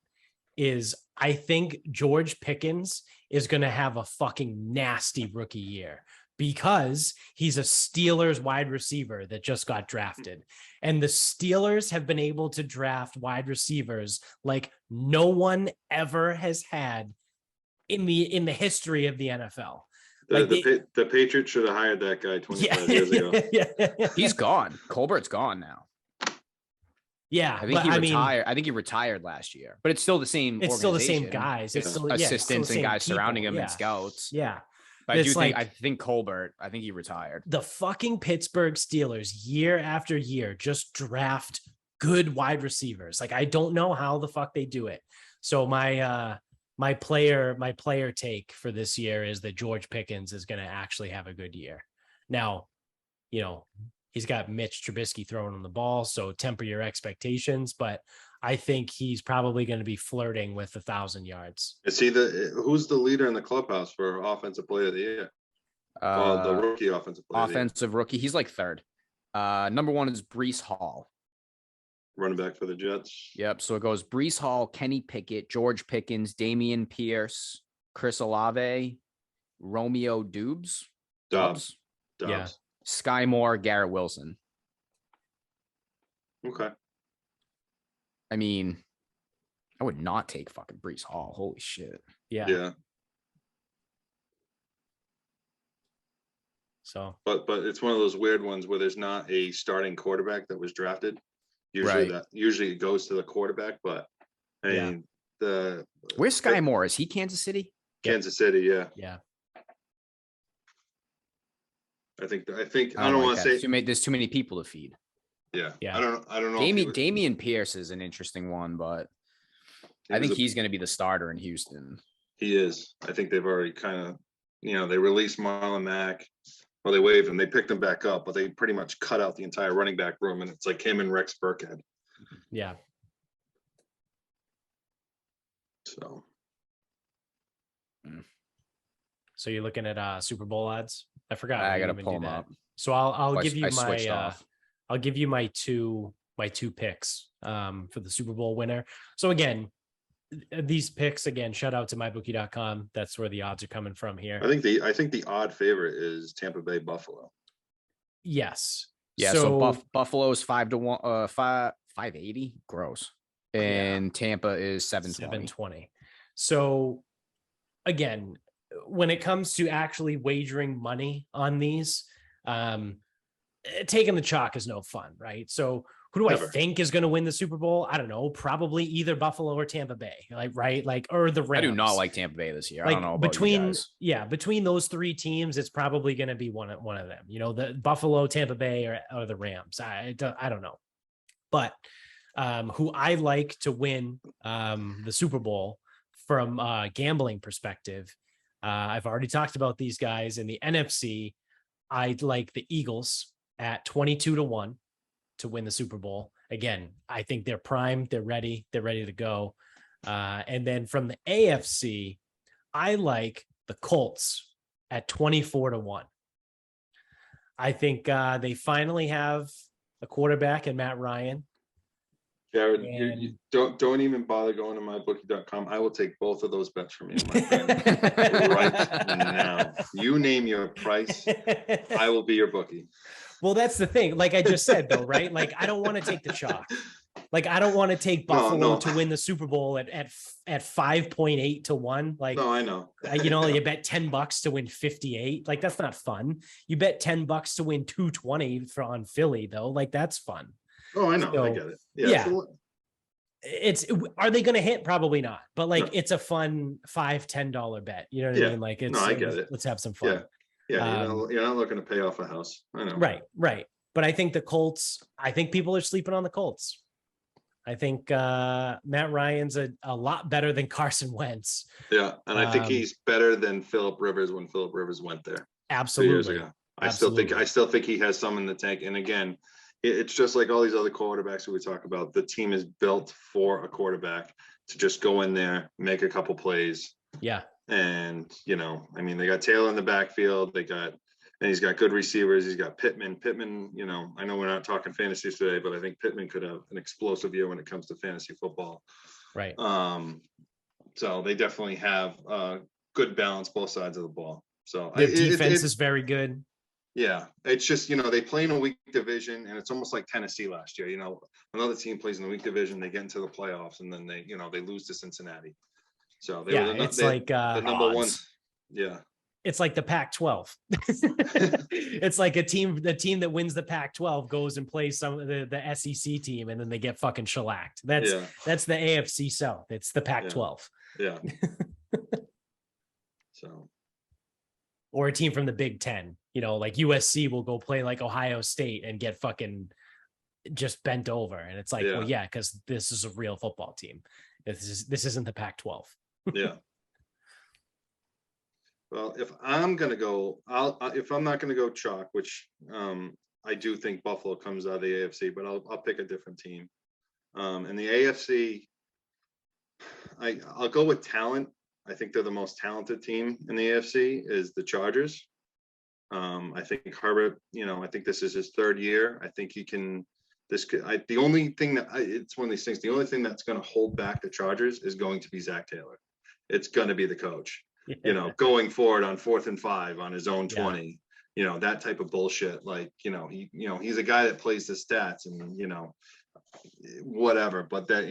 Is I think George Pickens is going to have a fucking nasty rookie year because he's a Steelers wide receiver that just got drafted. And the Steelers have been able to draft wide receivers like no one ever has had in the history of the NFL. The Patriots should have hired that guy 25 years ago. Yeah. He's gone. Colbert's gone now. Yeah, I think he retired. I think he retired last year, but it's still the same. It's still the same guys. It's still assistants and guys people. surrounding him and scouts. Yeah, but I think Colbert. I think he retired. The fucking Pittsburgh Steelers year after year just draft good wide receivers. Like I don't know how the fuck they do it. So my player take for this year is that George Pickens is going to actually have a good year. Now, he's got Mitch Trubisky throwing on the ball, so temper your expectations. But I think he's probably going to be flirting with 1,000 yards. Is he who's the leader in the clubhouse for offensive player of the year? The rookie offensive player. Offensive rookie. He's like third. Number one is Brees Hall. Running back for the Jets. Yep. So it goes Brees Hall, Kenny Pickett, George Pickens, Damian Pierce, Chris Olave, Romeo Doubs. Yeah. Sky Moore, Garrett Wilson. Okay. I mean, I would not take fucking Brees Hall. Holy shit. Yeah. So, but it's one of those weird ones where there's not a starting quarterback that was drafted. Usually it goes to the quarterback, but I mean where's Sky Moore? Is he Kansas City? Kansas City, yeah. Yeah. I think I don't want to say there's too many people to feed. Yeah. I don't know. Damian Pierce is an interesting one, but I think he's going to be the starter in Houston. He is. I think they've already kind of, they released Marlon Mack. Well, they waived him. They picked him back up, but they pretty much cut out the entire running back room, and it's like him and Rex Burkhead. Yeah. So you're looking at Super Bowl odds? I forgot. I got to pull them up. So I'll give you I'll give you my two picks for the Super Bowl winner. So again, these picks, shout out to mybookie.com. That's where the odds are coming from here. I think the odd favorite is Tampa Bay Buffalo. Yes. Yeah. So Buffalo's 5-1, 580 gross, and Tampa is 720. So again, when it comes to actually wagering money on these, taking the chalk is no fun, right? So who do I think is going to win the Super Bowl? I don't know. Probably either Buffalo or Tampa Bay, or the Rams. I do not like Tampa Bay this year. I don't know about between those three teams, it's probably going to be one of them. The Buffalo, Tampa Bay, or the Rams. I don't know, but who I like to win the Super Bowl from a gambling perspective. I've already talked about these guys in the NFC. I'd like the Eagles at 22-1 to win the Super Bowl. Again, I think they're primed. They're ready to go. And then from the AFC, I like the Colts at 24-1. I think they finally have a quarterback in Matt Ryan. Jared, you don't even bother going to mybookie.com. I will take both of those bets from you, my friend, right now. You name your price, I will be your bookie. Well, that's the thing. Like I just said, though, right? Like I don't want to take the chalk. Like I don't want to take Buffalo to win the Super Bowl at 5.8 to 1. Like no, I know. You bet $10 to win 58. Like that's not fun. You bet $10 to win 220 on Philly, though. Like that's fun. Oh, I know. I get it. Yeah. Are they going to hit? Probably not. But it's a fun $5-10 bet. You know what I mean? Like I get it. Let's have some fun. Yeah. You're not looking to pay off a house. I know. Right. But I think the Colts. I think people are sleeping on the Colts. I think Matt Ryan's a lot better than Carson Wentz. Yeah, and I think he's better than Phillip Rivers when Phillip Rivers went there. Absolutely. 2 years ago. I still think he has some in the tank. And again, it's just like all these other quarterbacks that we talk about. The team is built for a quarterback to just go in there, make a couple plays. Yeah. And, they got Taylor in the backfield. And he's got good receivers. He's got Pittman. Pittman, I know we're not talking fantasy today, but I think Pittman could have an explosive year when it comes to fantasy football. Right. So they definitely have good balance both sides of the ball. So their defense is very good. Yeah, it's just, they play in a weak division, and it's almost like Tennessee last year. Another team plays in the weak division, they get into the playoffs, and then they lose to Cincinnati. So they were the number one. Yeah. It's like the Pac-12. It's like the team that wins the Pac-12 goes and plays some of the SEC team, and then they get fucking shellacked. That's the AFC South. It's the Pac-12. Yeah. So. Or a team from the Big Ten, like USC will go play like Ohio State and get fucking just bent over. And it's like, because this is a real football team. This isn't the Pac-12. Yeah. Well, if I'm going to go, if I'm not going to go chalk, which I do think Buffalo comes out of the AFC, but I'll pick a different team. In the AFC, I'll go with talent. I think they're the most talented team in the AFC is the Chargers. I think Herbert, I think this is his third year. I think he can. The only thing it's one of these things. The only thing that's going to hold back the Chargers is going to be Zach Taylor. It's going to be the coach. Going forward on 4th and 5 on his own 20. That type of bullshit. Like he's a guy that plays the stats and whatever. But that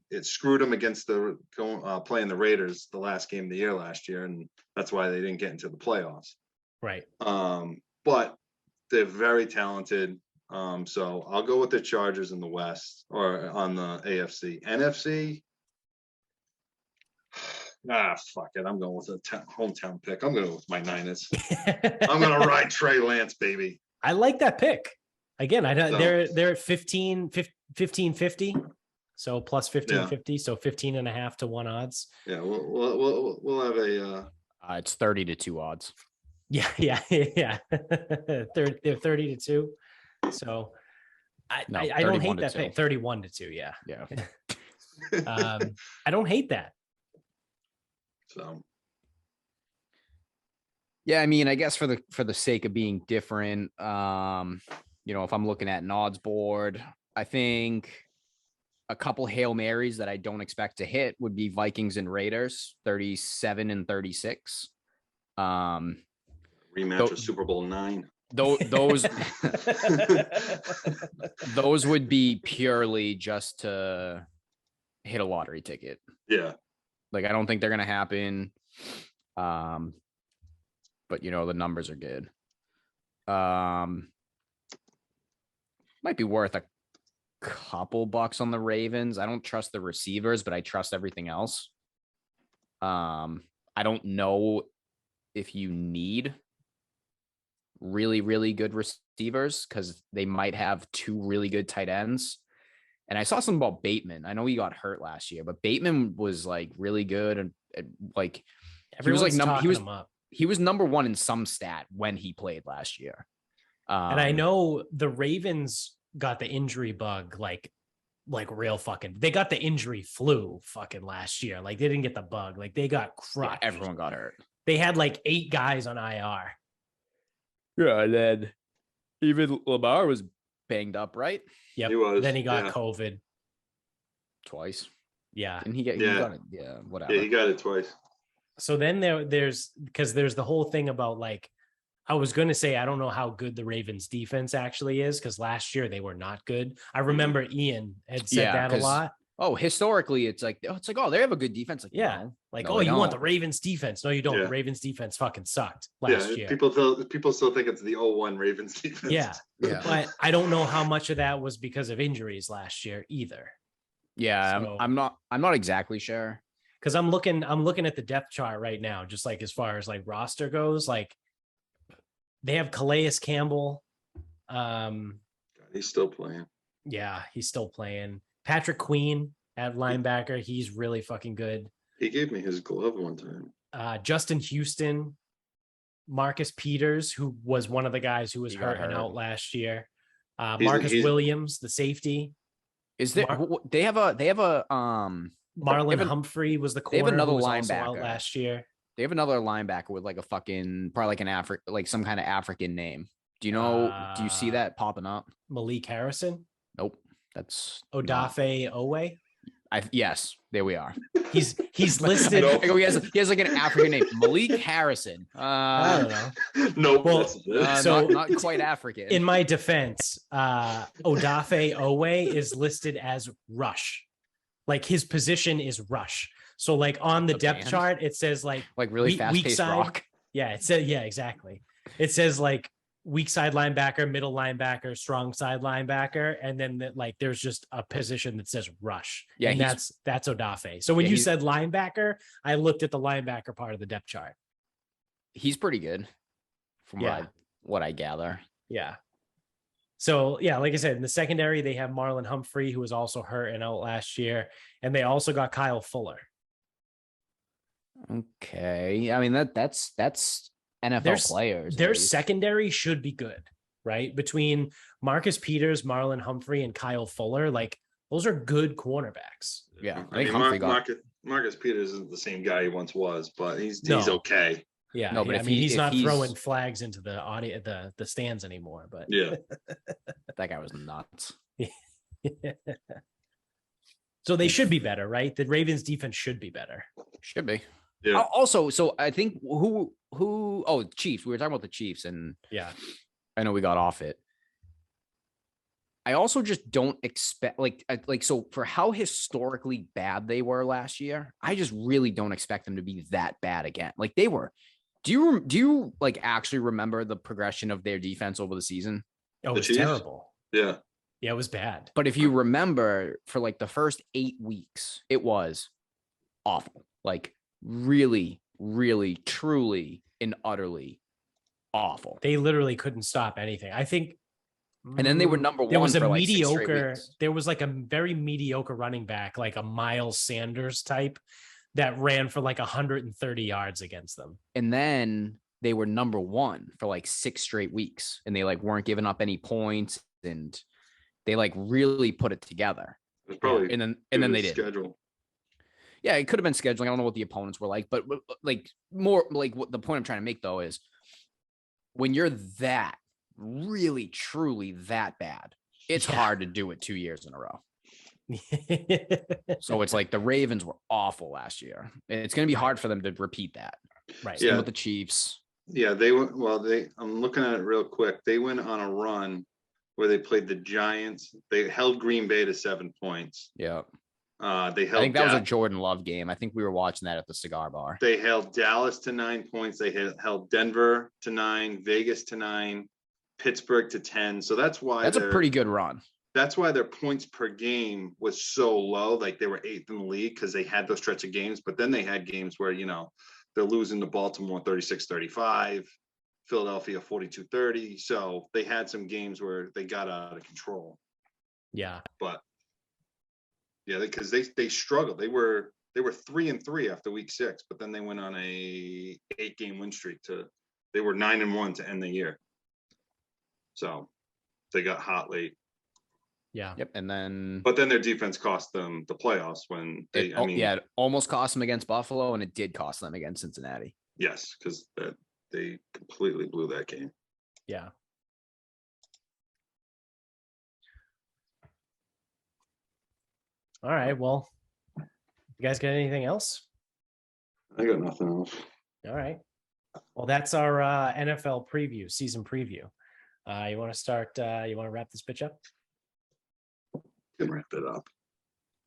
it screwed him against the playing the Raiders the last game of the year last year, and that's why they didn't get into the playoffs. Right. But they're very talented. So I'll go with the Chargers in the West or on the AFC. NFC. Fuck it. I'm going with a hometown pick. I'm going with my Niners. I'm going to ride Trey Lance, baby. I like that pick. Again, they're at 1550. So plus 1550. So 15.5 to 1 odds. Yeah, we'll have a it's 30 to 2 odds. Yeah. They're 30 to 2. So I don't hate that pick. 31 to 2. Yeah. I don't hate that. So yeah, I mean, I guess for the sake of being different, if I'm looking at an odds board, I think a couple Hail Marys that I don't expect to hit would be Vikings and Raiders, 37 and 36. Rematch of Super Bowl 9. Those would be purely just to hit a lottery ticket. Yeah. Like, I don't think they're going to happen. But the numbers are good. Might be worth a couple bucks on the Ravens. I don't trust the receivers, but I trust everything else. I don't know if you need really, really good receivers because they might have 2 really good tight ends. And I saw something about Bateman. I know he got hurt last year, but Bateman was like really good and like he was number 1 in some stat when he played last year. And I know the Ravens got the injury bug like real fucking. They got the injury flu fucking last year. Like they didn't get the bug. Like they got crushed. Yeah, everyone got hurt. They had like 8 guys on IR. Yeah, and then even Lamar was banged up, right? Yep. He was. Then he got COVID twice. Yeah. And he got it. Yeah, whatever. Yeah, he got it twice. So then there's the whole thing about like, I was going to say, I don't know how good the Ravens defense actually is because last year they were not good. I remember Ian had said that a lot. Oh, historically, it's like, oh, they have a good defense. Like, yeah. no, like, no, you want the Ravens defense. No, you don't. Yeah. The Ravens defense fucking sucked last year. People still think it's the 0-1 Ravens defense. Yeah. But I don't know how much of that was because of injuries last year either. Yeah. So, I'm not exactly sure. Because I'm looking at the depth chart right now, just like as far as like roster goes, like they have Calais Campbell. He's still playing. Yeah, he's still playing. Patrick Queen at linebacker. He's really fucking good. He gave me his glove one time. Justin Houston, Marcus Peters, who was one of the guys who was hurt and out last year. Marcus Williams, the safety. Is there? They have a Marlon Humphrey was the corner. They have another who was linebacker also out last year. They have another linebacker with like a fucking probably like some kind of African name. Do you know? Do you see that popping up? Malik Harrison? Nope. That's Odafe Owe. Yes, there we are. He's listed. He has like an African name, Malik Harrison. I don't know. Nope. Well, so not quite African. In my defense, Odafe Owe is listed as rush. Like his position is rush. So like on the depth chart, it says like really fast-paced rock. Yeah, it says exactly. It says like weak side linebacker, middle linebacker, strong side linebacker, and then there's just a position that says rush. Yeah, and that's Odafe. So when you said linebacker, I looked at the linebacker part of the depth chart. He's pretty good, from what I gather. Yeah. So yeah, like I said, in the secondary they have Marlon Humphrey, who was also hurt and out last year, and they also got Kyle Fuller. Okay, I mean that's NFL players. Their secondary should be good, right? Between Marcus Peters, Marlon Humphrey, and Kyle Fuller, like Those are good cornerbacks. Yeah, I mean, Humphrey got. Marcus Peters isn't the same guy he once was, but he's No. okay. Yeah, No, but I if mean, he- he's if not he's- throwing flags into the audio, the stands anymore. But Yeah. That guy was nuts. so they should be better, right? The Ravens defense should be better. Should be. Yeah. Also, so I think who oh, Chiefs. We were talking about the Chiefs, and Yeah. I know we got off it. I also just don't expect so for how historically bad they were last year, I just really don't expect them to be that bad again. Like they were. Do you like actually remember the progression of their defense over the season? Oh, it The was Chiefs? terrible. Yeah. Yeah, it was bad. But if you remember, for like the first 8 weeks, it was awful. Like really, really, truly, and utterly awful. They literally couldn't stop anything. I think. And then they were number There one was a for like 6 straight mediocre. weeks. There was like a very mediocre running back, like a Miles Sanders type, that ran for like 130 yards against them. And then they were number one for like 6 straight weeks, and they like weren't giving up any points, and they like really put it together. It's probably And then they did. schedule. Yeah, it could have been scheduling. I don't know what the opponents were like, but like more like what the point I'm trying to make though is when you're that really truly that bad, it's Yeah. hard to do it 2 years in a row. So it's like the Ravens were awful last year. It's going to be hard for them to repeat that. Right. Same Yeah. with the Chiefs. Yeah, they went. Well, I'm looking at it real quick. They went on a run where they played the Giants. They held Green Bay to 7 points. Yeah. They I held. think that was a Jordan Love game. I think we were watching that at the cigar bar. They held Dallas to 9 points. They held Denver to 9, Vegas to 9, Pittsburgh to 10. So that's why That's a pretty good run. That's why their points per game was so low. Like they were 8th in the league because they had those stretch of games. But then they had games where, they're losing to Baltimore 36-35, Philadelphia 42-30. So they had some games where they got out of control. Yeah. But yeah, because they struggled. They were 3-3 after week 6, but then they went on a 8-game win streak they were 9-1 to end the year. So they got hot late. Yeah. Yep. And then But then their defense cost them the playoffs when it almost cost them against Buffalo, and it did cost them against Cincinnati. yes, because they completely blew that game. Yeah. All right. Well, you guys got anything else? I got nothing else. All right. Well, that's our NFL preview, season preview. You want to start? You want to wrap this bitch up? Can wrap it up.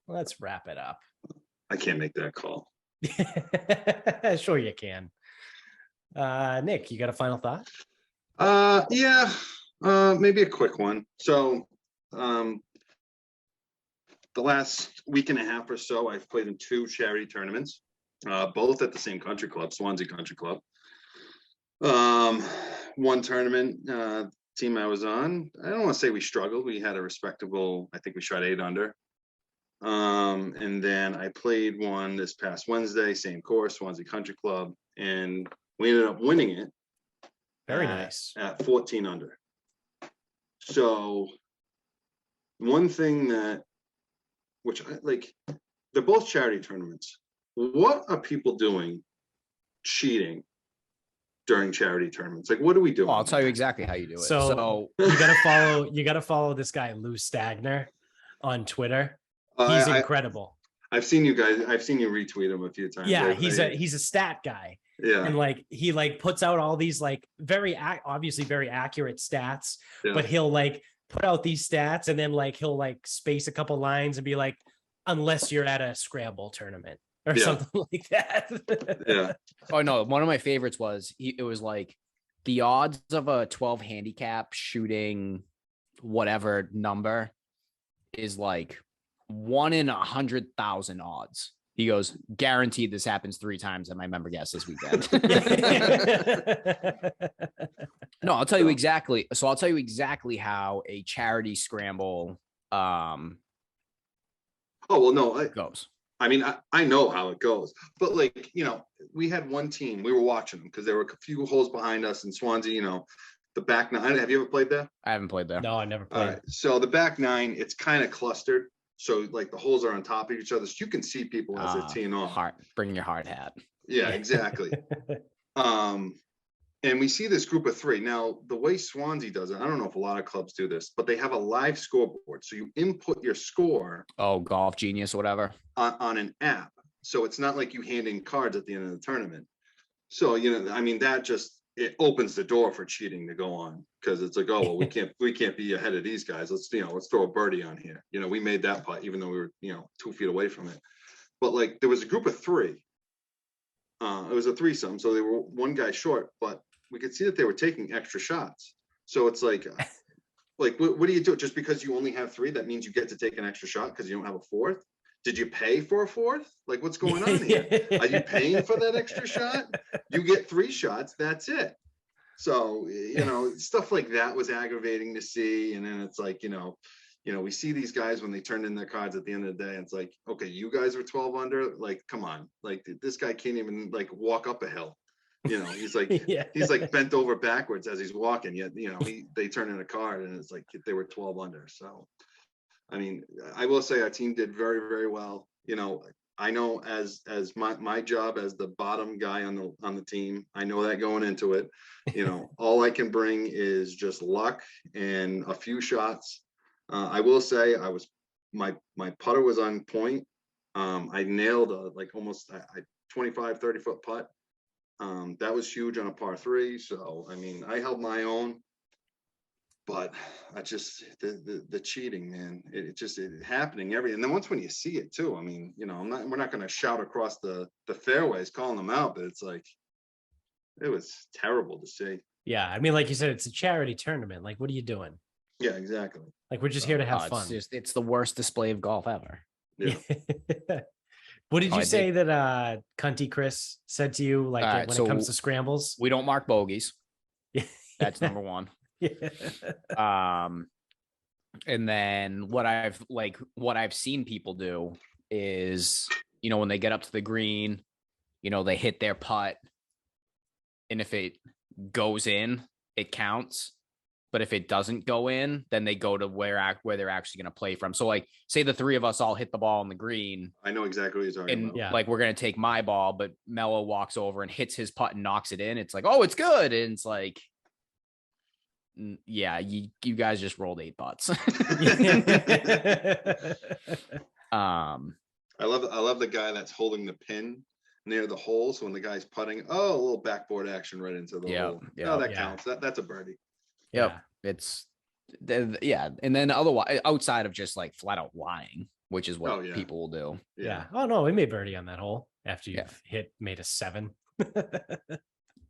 Let's wrap it up. I can't make that call. Sure you can. Nick, you got a final thought? Yeah. Maybe a quick one. So the last week and a half or so, I've played in 2 charity tournaments, both at the same country club, Swansea Country Club. One tournament, team I was on, I don't want to say we struggled. We had a respectable, I think we shot 8 under. And then I played one this past Wednesday, same course, Swansea Country Club, and we ended up winning it. Very nice. At 14 under. So one thing which I like, they're both charity tournaments. What are people doing cheating during charity tournaments? Like, what are we doing? Well, I'll tell you exactly how you do it. So you gotta follow this guy, Lou Stagner, on Twitter. He's incredible. I've seen you retweet him a few times. Yeah, he's a stat guy. Yeah. And like he like puts out all these like obviously very accurate stats, Yeah. but he'll like put out these stats and then like he'll like space a couple lines and be like, unless you're at a Scrabble tournament or Yeah. something like that. Yeah. Oh no, one of my favorites was it was like the odds of a 12 handicap shooting whatever number is like 1 in 100,000 odds. He goes, guaranteed this happens 3 times at my member guest this weekend. No, I'll tell you exactly. So I'll tell you exactly how a charity scramble Oh, well, no, goes. I mean, I know how it goes, but like, we had one team, we were watching them because there were a few holes behind us in Swansea, the back 9. Have you ever played there? I haven't played there. No, I never All played. right. So the back 9, it's kind of clustered. So like the holes are on top of each other, so you can see people as they're teeing off. Bring your hard hat. Yeah, exactly. And we see this group of three. Now, the way Swansea does it, I don't know if a lot of clubs do this, but they have a live scoreboard. So you input your score. Oh, Golf Genius or whatever. On an app. So it's not like you hand in cards at the end of the tournament. So, you know, I mean, that just, it opens the door for cheating to go on, because it's like, oh, well, we can't be ahead of these guys. Let's throw a birdie on here. You know, we made that putt, even though we were, 2 feet away from it. But like, there was a group of three. It was a threesome. So they were one guy short, but we could see that they were taking extra shots. So it's like, what do you do? Just because you only have three, that means you get to take an extra shot because you don't have a fourth? Did you pay for a fourth? Like, what's going on here? Are you paying for that extra shot? You get 3 shots, that's it. So, stuff like that was aggravating to see. And then it's like, we see these guys when they turn in their cards at the end of the day. And it's like, okay, you guys are 12 under. Like, come on. Like, this guy can't even like walk up a hill. He's like, he's like bent over backwards as he's walking. Yet, they turn in a card and it's like they were 12 under. So, I mean, I will say our team did very, very well. I know as my job as the bottom guy on the team, I know that going into it, all I can bring is just luck and a few shots. I will say my putter was on point. I nailed almost a 25, 30-foot putt. That was huge on a par 3. So, I mean, I held my own. But I just the cheating, man, it happening and then once when you see it too, I mean, we're not going to shout across the fairways calling them out, but it's like, it was terrible to see. Yeah, I mean, like you said, it's a charity tournament. Like, what are you doing? Yeah, exactly. Like, we're just here to have fun. It's the worst display of golf ever. Yeah. What did you say that Cunty Chris said to you? Like, when it comes to scrambles, we don't mark bogeys. That's number one. And then what I've seen people do is, when they get up to the green, they hit their putt, and if it goes in, it counts. But if it doesn't go in, then they go to where they're actually going to play from. So, like, say the 3 of us all hit the ball on the green. I know exactly what you're talking about. Yeah. Like, we're going to take my ball, but Mello walks over and hits his putt and knocks it in. It's like, oh, it's good. And it's like, yeah, you guys just rolled 8 butts. I love the guy that's holding the pin near the hole. So when the guy's putting, a little backboard action right into the hole. Yeah, that counts. That's a birdie. Yep. It's and then otherwise, outside of just like flat out lying, which is what people will do. Yeah. Oh no, we made birdie on that hole after you've made a 7.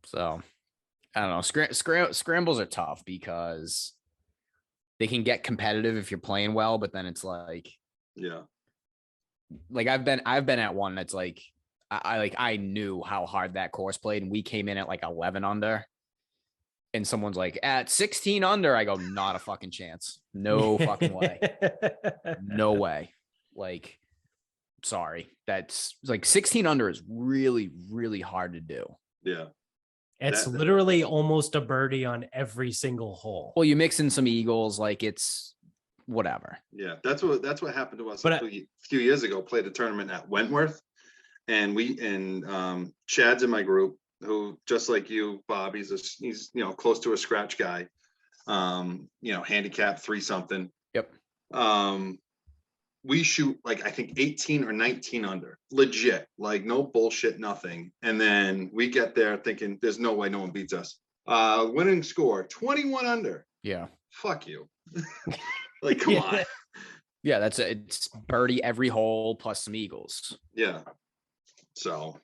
So I don't know. Scrambles are tough because they can get competitive if you're playing well, but then it's like, like I've been at one that's like, I knew how hard that course played, and we came in at like 11 under, and someone's like at 16 under. I go, not a fucking chance. No fucking way. No way. Like, sorry. That's like 16 under is really, really hard to do. Yeah. It's literally almost a birdie on every single hole. Well, you mix in some eagles, like it's whatever. Yeah, that's what happened to us a few years ago. Played a tournament at Wentworth, and Chad's in my group, who just like you, Bob, he's close to a scratch guy, handicap 3-something. Yep. We shoot like I think 18 or 19 under, legit, like no bullshit, nothing. And then we get there thinking there's no way no one beats us. Winning score 21 under. Yeah. Fuck you. Like, come on. Yeah, it's birdie every hole plus some eagles. Yeah. So.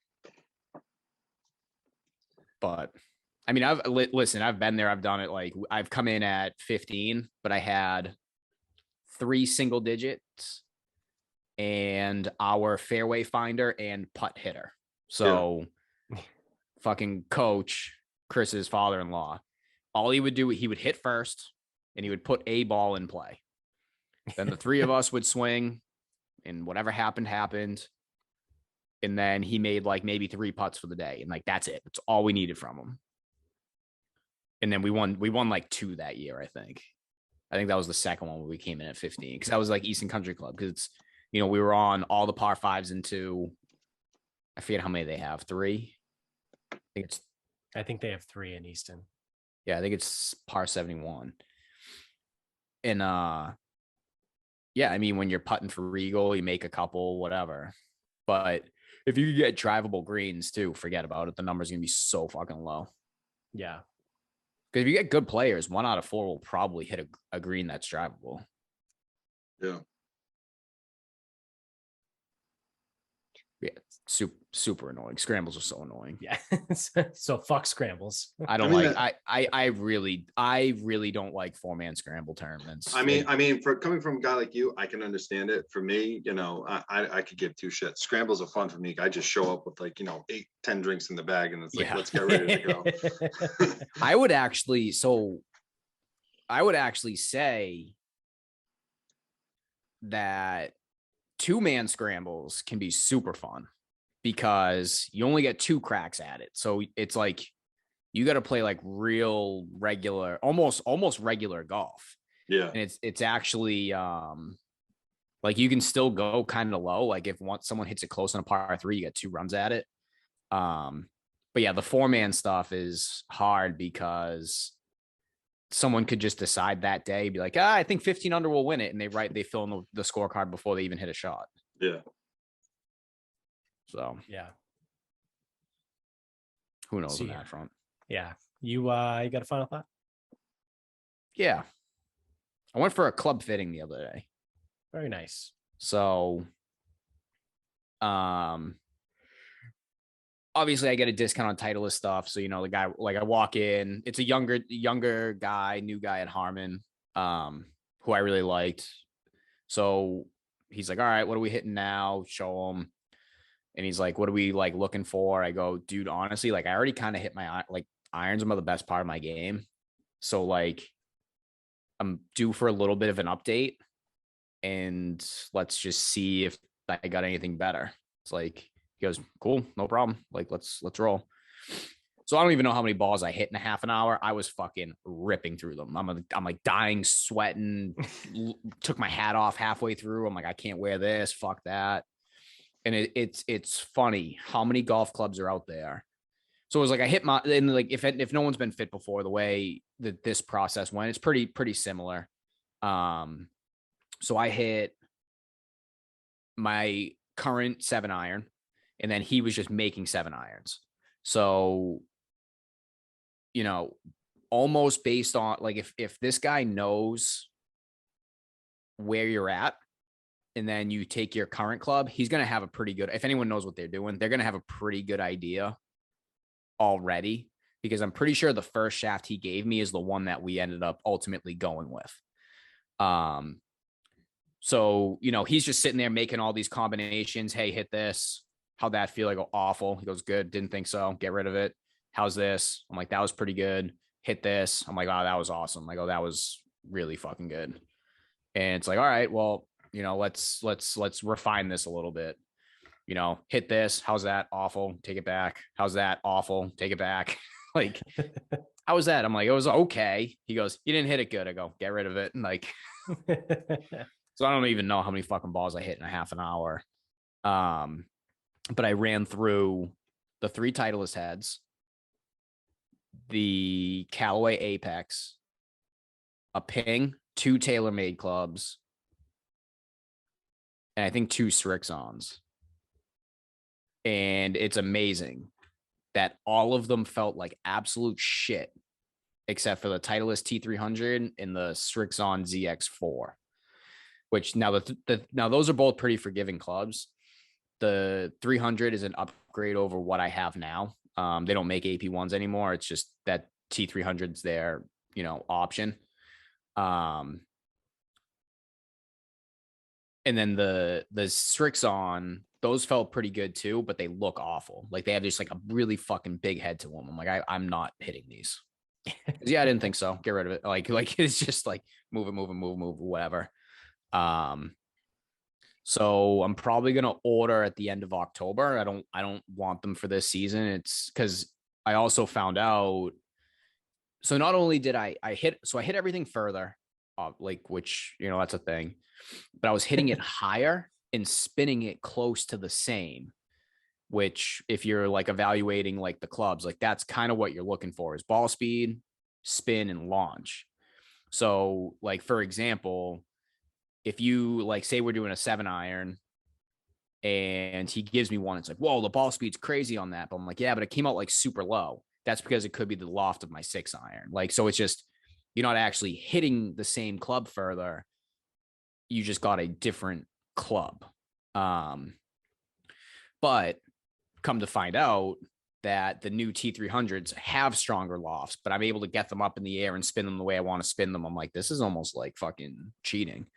But I mean, I've been there. I've done it. Like, I've come in at 15, but I had 3 single digits and our fairway finder and putt hitter. So fucking coach, Chris's father-in-law, all he would do, he would hit first and he would put a ball in play. Then the 3 of us would swing, and whatever happened. And then he made like maybe 3 putts for the day. And like, that's it. That's all we needed from him. And then we won like 2 that year, I think. I think that was the second one where we came in at 15 because that was like Eastern Country Club because it's, we were on all the par fives into, I forget how many they have, 3. I think they have 3 in Easton. Yeah, I think it's par 71. And yeah, I mean, when you're putting for Regal, you make a couple, whatever. But if you get drivable greens too, forget about it. The number's gonna be so fucking low. Yeah. Because if you get good players, 1 out of 4 will probably hit a green that's drivable. Yeah. Yeah, super annoying. Scrambles are so annoying. Yeah. So fuck scrambles. I don't I really don't like 4-man scramble tournaments. I mean, for coming from a guy like you, I can understand it. For me, I could give 2 shits. Scrambles are fun for me. I just show up with 8-10 drinks in the bag, and it's like, let's get ready to go. I would actually say that 2-man scrambles can be super fun because you only get 2 cracks at it. So it's like you got to play like real regular, almost regular golf. Yeah. And it's actually like you can still go kind of low. Like if someone hits it close on a par 3, you get 2 runs at it. But yeah, the 4-man stuff is hard because someone could just decide that day, be like, I think 15 under will win it. And they fill in the scorecard before they even hit a shot. Yeah. So yeah. Who knows on that front? Yeah. You got a final thought? Yeah. I went for a club fitting the other day. Very nice. So obviously I get a discount on Titleist stuff. So, the guy, like I walk in, it's a younger guy, new guy at Harmon, who I really liked. So he's like, all right, what are we hitting now? Show him. And he's like, what are we looking for? I go, dude, honestly, I already kind of hit my, irons are the best part of my game. So I'm due for a little bit of an update and let's just see if I got anything better. It's like, he goes, cool, no problem. Let's roll. So I don't even know how many balls I hit in a half an hour. I was fucking ripping through them. I'm like dying, sweating, took my hat off halfway through. I'm like, I can't wear this. Fuck that. And it's funny how many golf clubs are out there. So it was like I hit my, and if no one's been fit before, the way that this process went, it's pretty similar. So I hit my current 7-iron. And then he was just making 7-irons. So, almost based on if this guy knows where you're at and then you take your current club, he's going to have a pretty good, if anyone knows what they're doing, they're going to have a pretty good idea already, because I'm pretty sure the first shaft he gave me is the one that we ended up ultimately going with. So, he's just sitting there making all these combinations. Hey, hit this. How'd that feel? I go, awful. He goes, good. Didn't think so. Get rid of it. How's this? I'm like, that was pretty good. Hit this. I'm like, oh, that was awesome. I go, that was really fucking good. And it's like, all right, well, let's refine this a little bit. Hit this. How's that? Awful. Take it back. How's that? Awful. Take it back. How was that? I'm like, it was okay. He goes, you didn't hit it good. I go, get rid of it. And so I don't even know how many fucking balls I hit in a half an hour. But I ran through the 3 Titleist heads, the Callaway Apex, a Ping, 2 TaylorMade clubs, and I think 2 Strixons. And it's amazing that all of them felt like absolute shit, except for the Titleist T300 and the Strixon ZX4, which now now those are both pretty forgiving clubs. The 300 is an upgrade over what I have now. They don't make AP1s anymore. It's just that T300's their, option. And then the Strixon, those felt pretty good too, but they look awful. They have just a really fucking big head to them. I'm like, I'm not hitting these. Yeah, I didn't think so. Get rid of it. It's just move it, whatever. So I'm probably going to order at the end of October. I don't want them for this season. It's because I also found out. So not only did I hit everything further like, which, that's a thing. But I was hitting it higher and spinning it close to the same, which if you're like evaluating like the clubs, like that's kind of what you're looking for is ball speed, spin, and launch. So like, for example, if you like, say we're doing a 7-iron and he gives me one, it's like, whoa, the ball speed's crazy on that. But I'm like, yeah, but it came out like super low. That's because it could be the loft of my 6-iron. Like, so it's just, you're not actually hitting the same club further. You just got a different club. But come to find out that the new T300s have stronger lofts, but I'm able to get them up in the air and spin them the way I want to spin them. I'm like, this is almost like fucking cheating.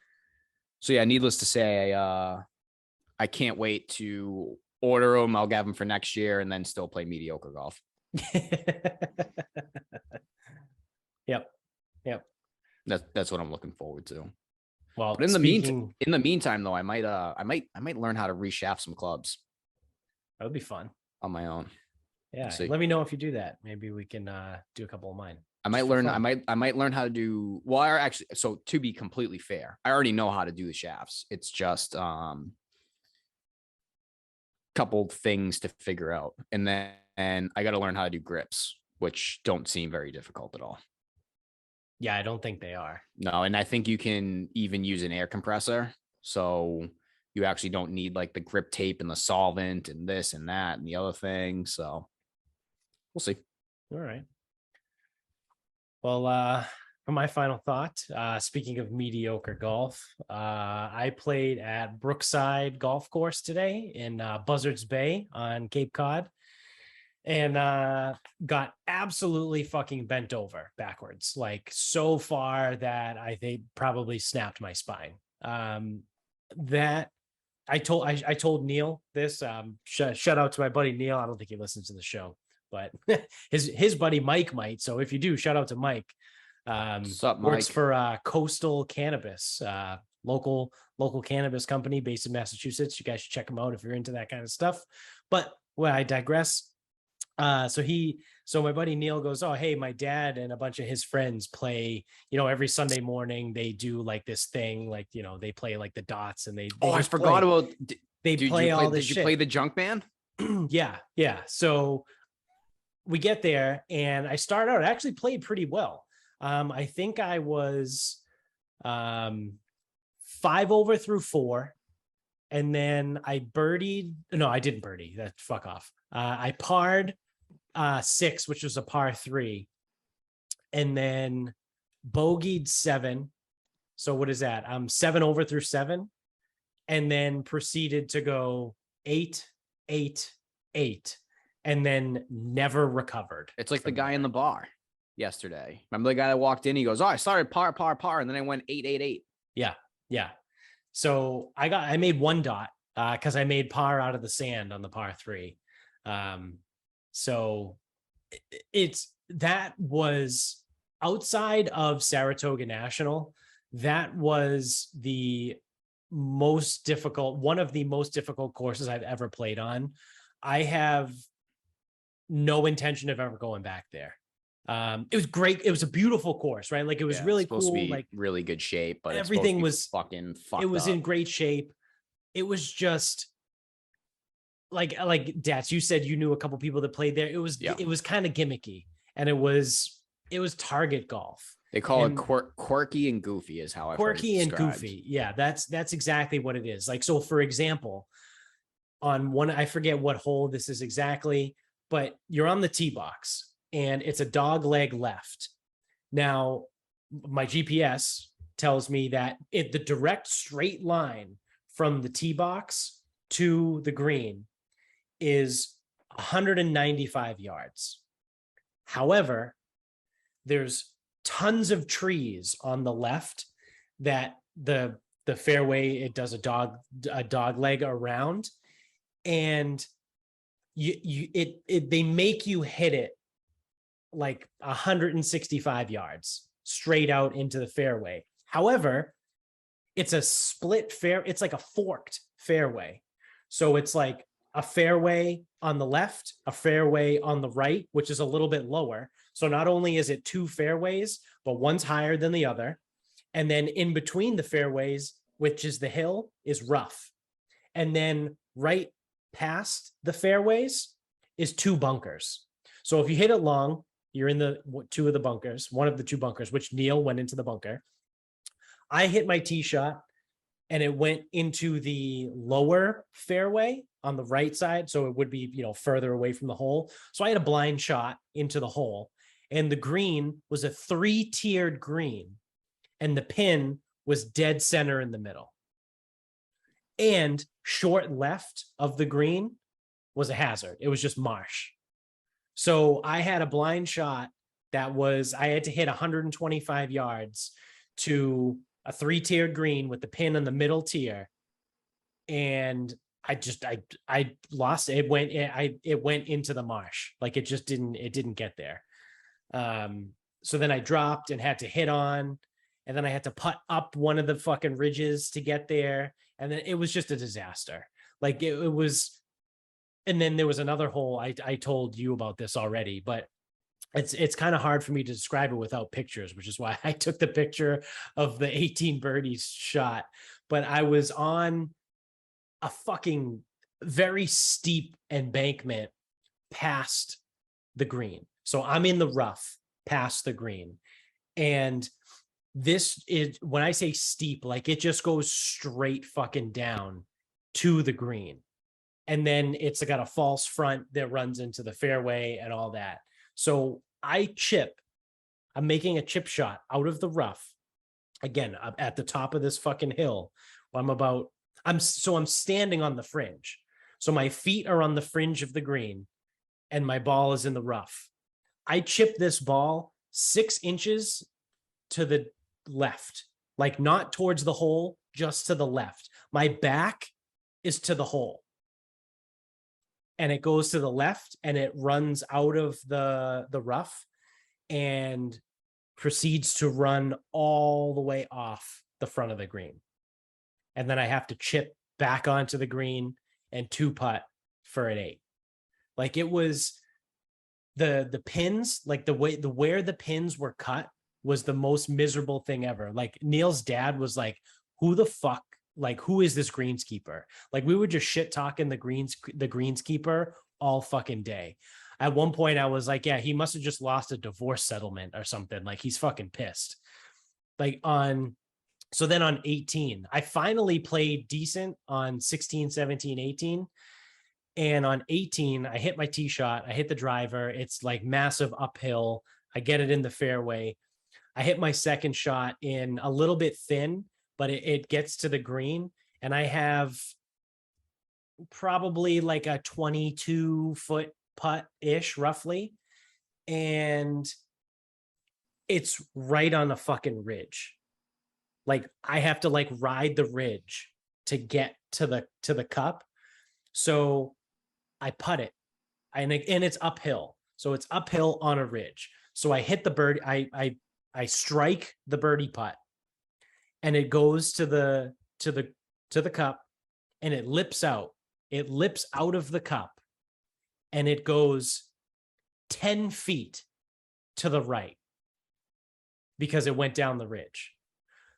So yeah, needless to say, I can't wait to order them. I'll get them for next year and then still play mediocre golf. Yep. That's what I'm looking forward to. Well, but in the meantime, though, I might learn how to reshaft some clubs. That would be fun on my own. Yeah, let me know if you do that. Maybe we can do a couple of mine. I might learn how to do. Well, actually, so to be completely fair, I already know how to do the shafts. It's just couple things to figure out, and then I got to learn how to do grips, which don't seem very difficult at all. Yeah, I don't think they are. No, and I think you can even use an air compressor, so you actually don't need like the grip tape and the solvent and this and that and the other thing. So we'll see. All right. Well, for my final thought, speaking of mediocre golf, I played at Brookside Golf Course today in Buzzards Bay on Cape Cod, and got absolutely fucking bent over backwards, like so far that I think probably snapped my spine. That I told Neil this. Shout out to my buddy Neil. I don't think he listens to the show, but his buddy Mike might. So if you do, shout out to Mike. What's up, works Mike? for Coastal Cannabis, local cannabis company based in Massachusetts. You guys should check them out if you're into that kind of stuff. But well, I digress. So my buddy Neil goes, oh, hey, my dad and a bunch of his friends play, every Sunday morning they do like this thing, like, they play like the dots and they I forgot about, they play all this shit. Did you play the junk band? Yeah. So we get there and I start out, I actually played pretty well. I think I was 5 over through 4. And then I birdied. No, I didn't birdie. That fuck off. I parred 6, which was a par 3. And then bogeyed 7. So what is that? 7 over through 7. And then proceeded to go 8, 8, 8. And then never recovered. It's like the guy in the bar yesterday. Remember the guy that walked in? He goes, oh, I started par. And then I went 8, 8, 8. Yeah. So I made 1 dot because I made par out of the sand on the par 3. So that was outside of Saratoga National. That was one of the most difficult courses I've ever played on. I have no intention of ever going back there. It was great. It was a beautiful course, right? Like it was really cool. To be like really good shape, but everything was fucking fucked. It was up. in great shape. It was just like Dats, you said you knew a couple people that played there. It was kind of gimmicky, and it was target golf. They call it quirky and goofy is how I quirky and goofy. Yeah, that's exactly what it is. Like, so for example, on one, I forget what hole this is exactly, but you're on the tee box and it's a dog leg left. Now, my GPS tells me that the direct straight line from the tee box to the green is 195 yards. However, there's tons of trees on the left that the fairway, it does a dog leg around, and they make you hit it like 165 yards straight out into the fairway. However, it's a split it's like a forked fairway. So it's like a fairway on the left, a fairway on the right, which is a little bit lower. So not only is it 2 fairways, but one's higher than the other. And then in between the fairways, which is the hill, is rough. And then right past the fairways is 2 bunkers. So if you hit it long, you're in the 2 of the bunkers, one of the 2 bunkers, which Neil went into the bunker. I hit my tee shot and it went into the lower fairway on the right side. So it would be, further away from the hole. So I had a blind shot into the hole, and the green was a 3-tiered green, and the pin was dead center in the middle. And short left of the green was a hazard. It was just marsh. So I had a blind shot I had to hit 125 yards to a 3-tiered green with the pin in the middle tier. And I lost it. It went into the marsh. Like it didn't get there. So then I dropped and had to hit on, and then I had to putt up one of the fucking ridges to get there. And then it was just a disaster. Like it was, and then there was another hole. I told you about this already, but it's kind of hard for me to describe it without pictures, which is why I took the picture of the 18 birdies shot. But I was on a fucking very steep embankment past the green. So I'm in the rough past the green. And this is, when I say steep, like it just goes straight fucking down to the green. And then it's got a false front that runs into the fairway and all that. So I'm making a chip shot out of the rough. Again, I'm at the top of this fucking hill. I'm standing on the fringe. So my feet are on the fringe of the green and my ball is in the rough. I chip this ball 6 inches to the left, like not towards the hole, just to the left. My back is to the hole. And it goes to the left and it runs out of the rough and proceeds to run all the way off the front of the green. And then I have to chip back onto the green and 2-putt for an 8. Like it was the pins, like where the pins were cut was the most miserable thing ever. Like Neil's dad was like, who the fuck, like, who is this greenskeeper? Like we were just shit talking the greenskeeper all fucking day. At one point I was like, yeah, he must have just lost a divorce settlement or something. Like he's fucking pissed. So then on 18, I finally played decent on 16, 17, 18. And on 18, I hit my tee shot. I hit the driver. It's like massive uphill. I get it in the fairway. I hit my second shot in a little bit thin, but it gets to the green. And I have probably like a 22-foot putt-ish roughly. And it's right on a fucking ridge. Like I have to like ride the ridge to get to the cup. So I putt it and it's uphill. So it's uphill on a ridge. So I hit the bird. I strike the birdie putt and it goes to the cup and it lips out. It lips out of the cup and it goes 10 feet to the right because it went down the ridge.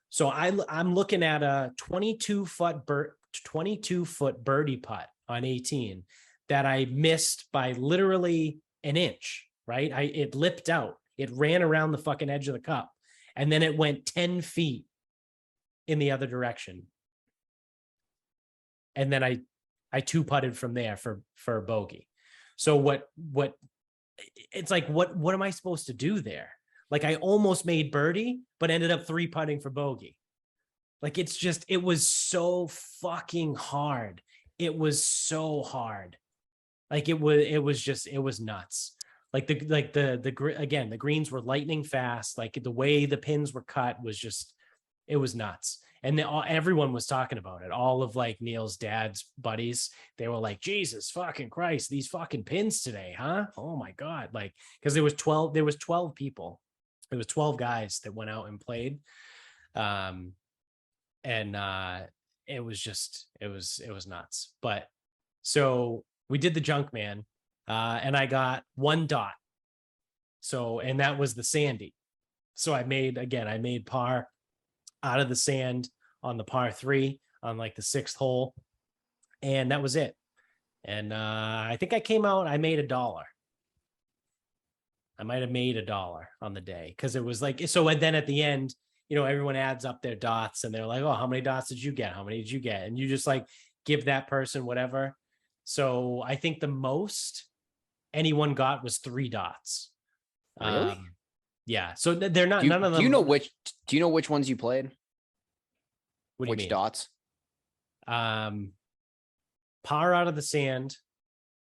So I'm looking at a 22-foot birdie putt on 18 that I missed by literally an inch, right? It lipped out. It ran around the fucking edge of the cup. And then it went 10 feet in the other direction. And then I 2-putted from there for a bogey. So what it's like, what am I supposed to do there? Like I almost made birdie, but ended up 3-putting for bogey. Like it was so fucking hard. It was so hard. Like it was nuts. Like the greens were lightning fast. Like the way the pins were cut was just, it was nuts. And everyone was talking about it. All of like Neil's dad's buddies, they were like, Jesus fucking Christ, these fucking pins today, huh? Oh my God. Like, because there was 12 people. It was 12 guys that went out and played. It was nuts. But so we did the junk man, and I got 1 dot. So, and that was the Sandy. So I made par out of the sand on the par 3 on like the 6th hole. And that was it. And I think I came out, I made $1. I might have made $1 on the day because it was like, so. And then at the end, everyone adds up their dots and they're like, oh, how many dots did you get? How many did you get? And you just like give that person whatever. So I think the most anyone got was 3 dots. Really? Yeah. So they're not, Do none of them. Do you know which ones you played? What do you Which mean? dots? Par out of the sand,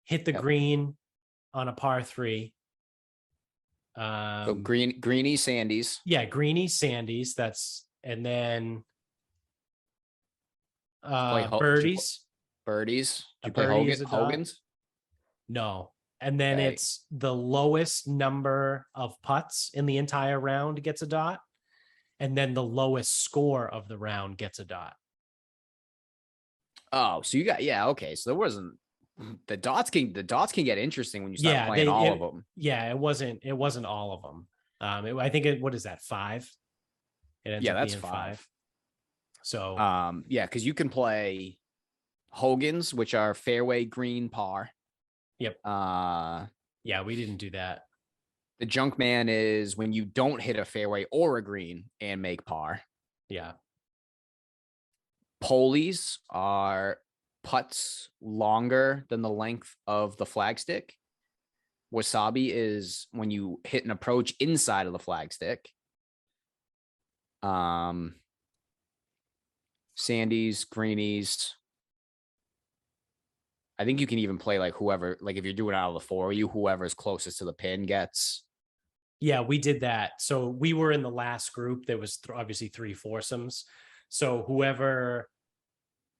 hit the green on a par 3. So greenies, sandies. Yeah, greenies, sandies. And then birdies. Birdies. Did you play birdie is a dot. Hogan's? No. And then Okay. it's the lowest number of putts in the entire round gets a dot. And then the lowest score of the round gets a dot. Oh, so you got, okay. So there wasn't, the dots can get interesting when you start playing all of them. Yeah, it wasn't all of them. I think what is that, 5? It ends up that's being 5. So because you can play Hogan's, which are fairway green par. Yep. Yeah, we didn't do that. The junk man is when you don't hit a fairway or a green and make par. Yeah. Polies are putts longer than the length of the flagstick. Wasabi is when you hit an approach inside of the flagstick. Sandies, greenies. I think you can even play like whoever, like if you're doing out of the 4 of you, whoever's closest to the pin gets. Yeah, we did that. So we were in the last group. There was obviously 3 foursomes. So whoever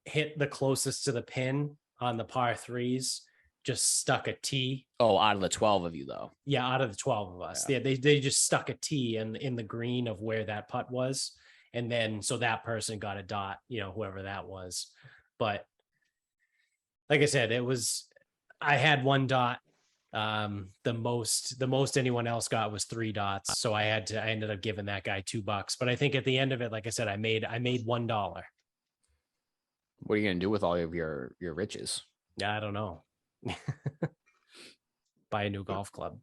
hit the closest to the pin on the par 3s just stuck a tee. Oh, out of the 12 of you, though. Yeah, out of the 12 of us. Yeah, they just stuck a tee in the green of where that putt was. And then so that person got a dot, whoever that was. But like I said, I had 1 dot. The most anyone else got was 3 dots. So I ended up giving that guy $2. But I think at the end of it, like I said, I made $1. What are you gonna do with all of your riches? Yeah, I don't know. Buy a new golf club.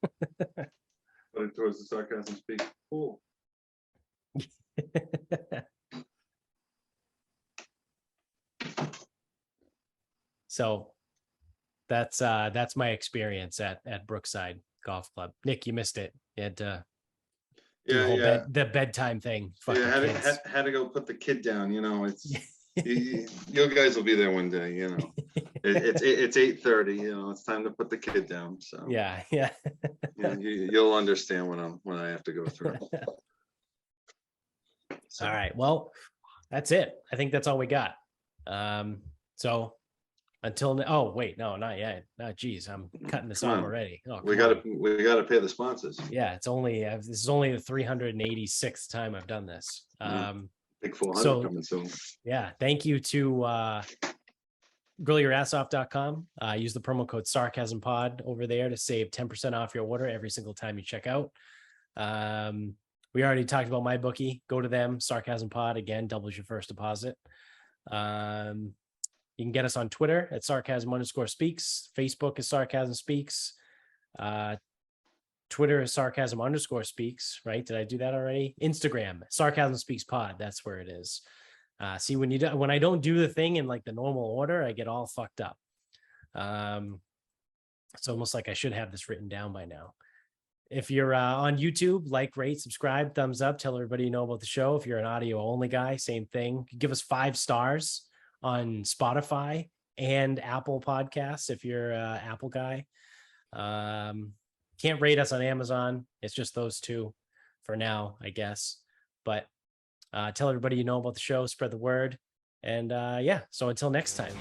Put it towards the sarcasm speak. Cool. So that's my experience at Brookside Golf Club. Nick, you missed it. You had to do the bedtime thing. Had to go put the kid down. It's your guys will be there one day. It's 8:30. It's time to put the kid down. So yeah. You'll understand when I have to go through. So. All right. Well, that's it. I think that's all we got. So until oh wait, no, not yet. No, geez, I'm cutting this off already. Oh, we gotta pay the sponsors. Yeah, this is only the 386th time I've done this. Big 400 coming soon. Yeah, thank you to grillyourassoff.com. Use the promo code SarcasmPod over there to save 10% off your order every single time you check out. We already talked about my bookie. Go to them. Sarcasm Pod again doubles your first deposit. You can get us on Twitter at sarcasm_speaks. Facebook is sarcasm speaks. Twitter is sarcasm_speaks. Right? Did I do that already? Instagram sarcasm speaks pod. That's where it is. See, when I don't do the thing in like the normal order, I get all fucked up. It's almost like I should have this written down by now. If you're on YouTube, like, rate, subscribe, thumbs up, tell everybody you know about the show. If you're an audio only guy, same thing. Give us 5 stars on Spotify and Apple Podcasts if you're an Apple guy. Can't rate us on Amazon. It's just those 2 for now, I guess. But tell everybody you know about the show, spread the word. And so until next time.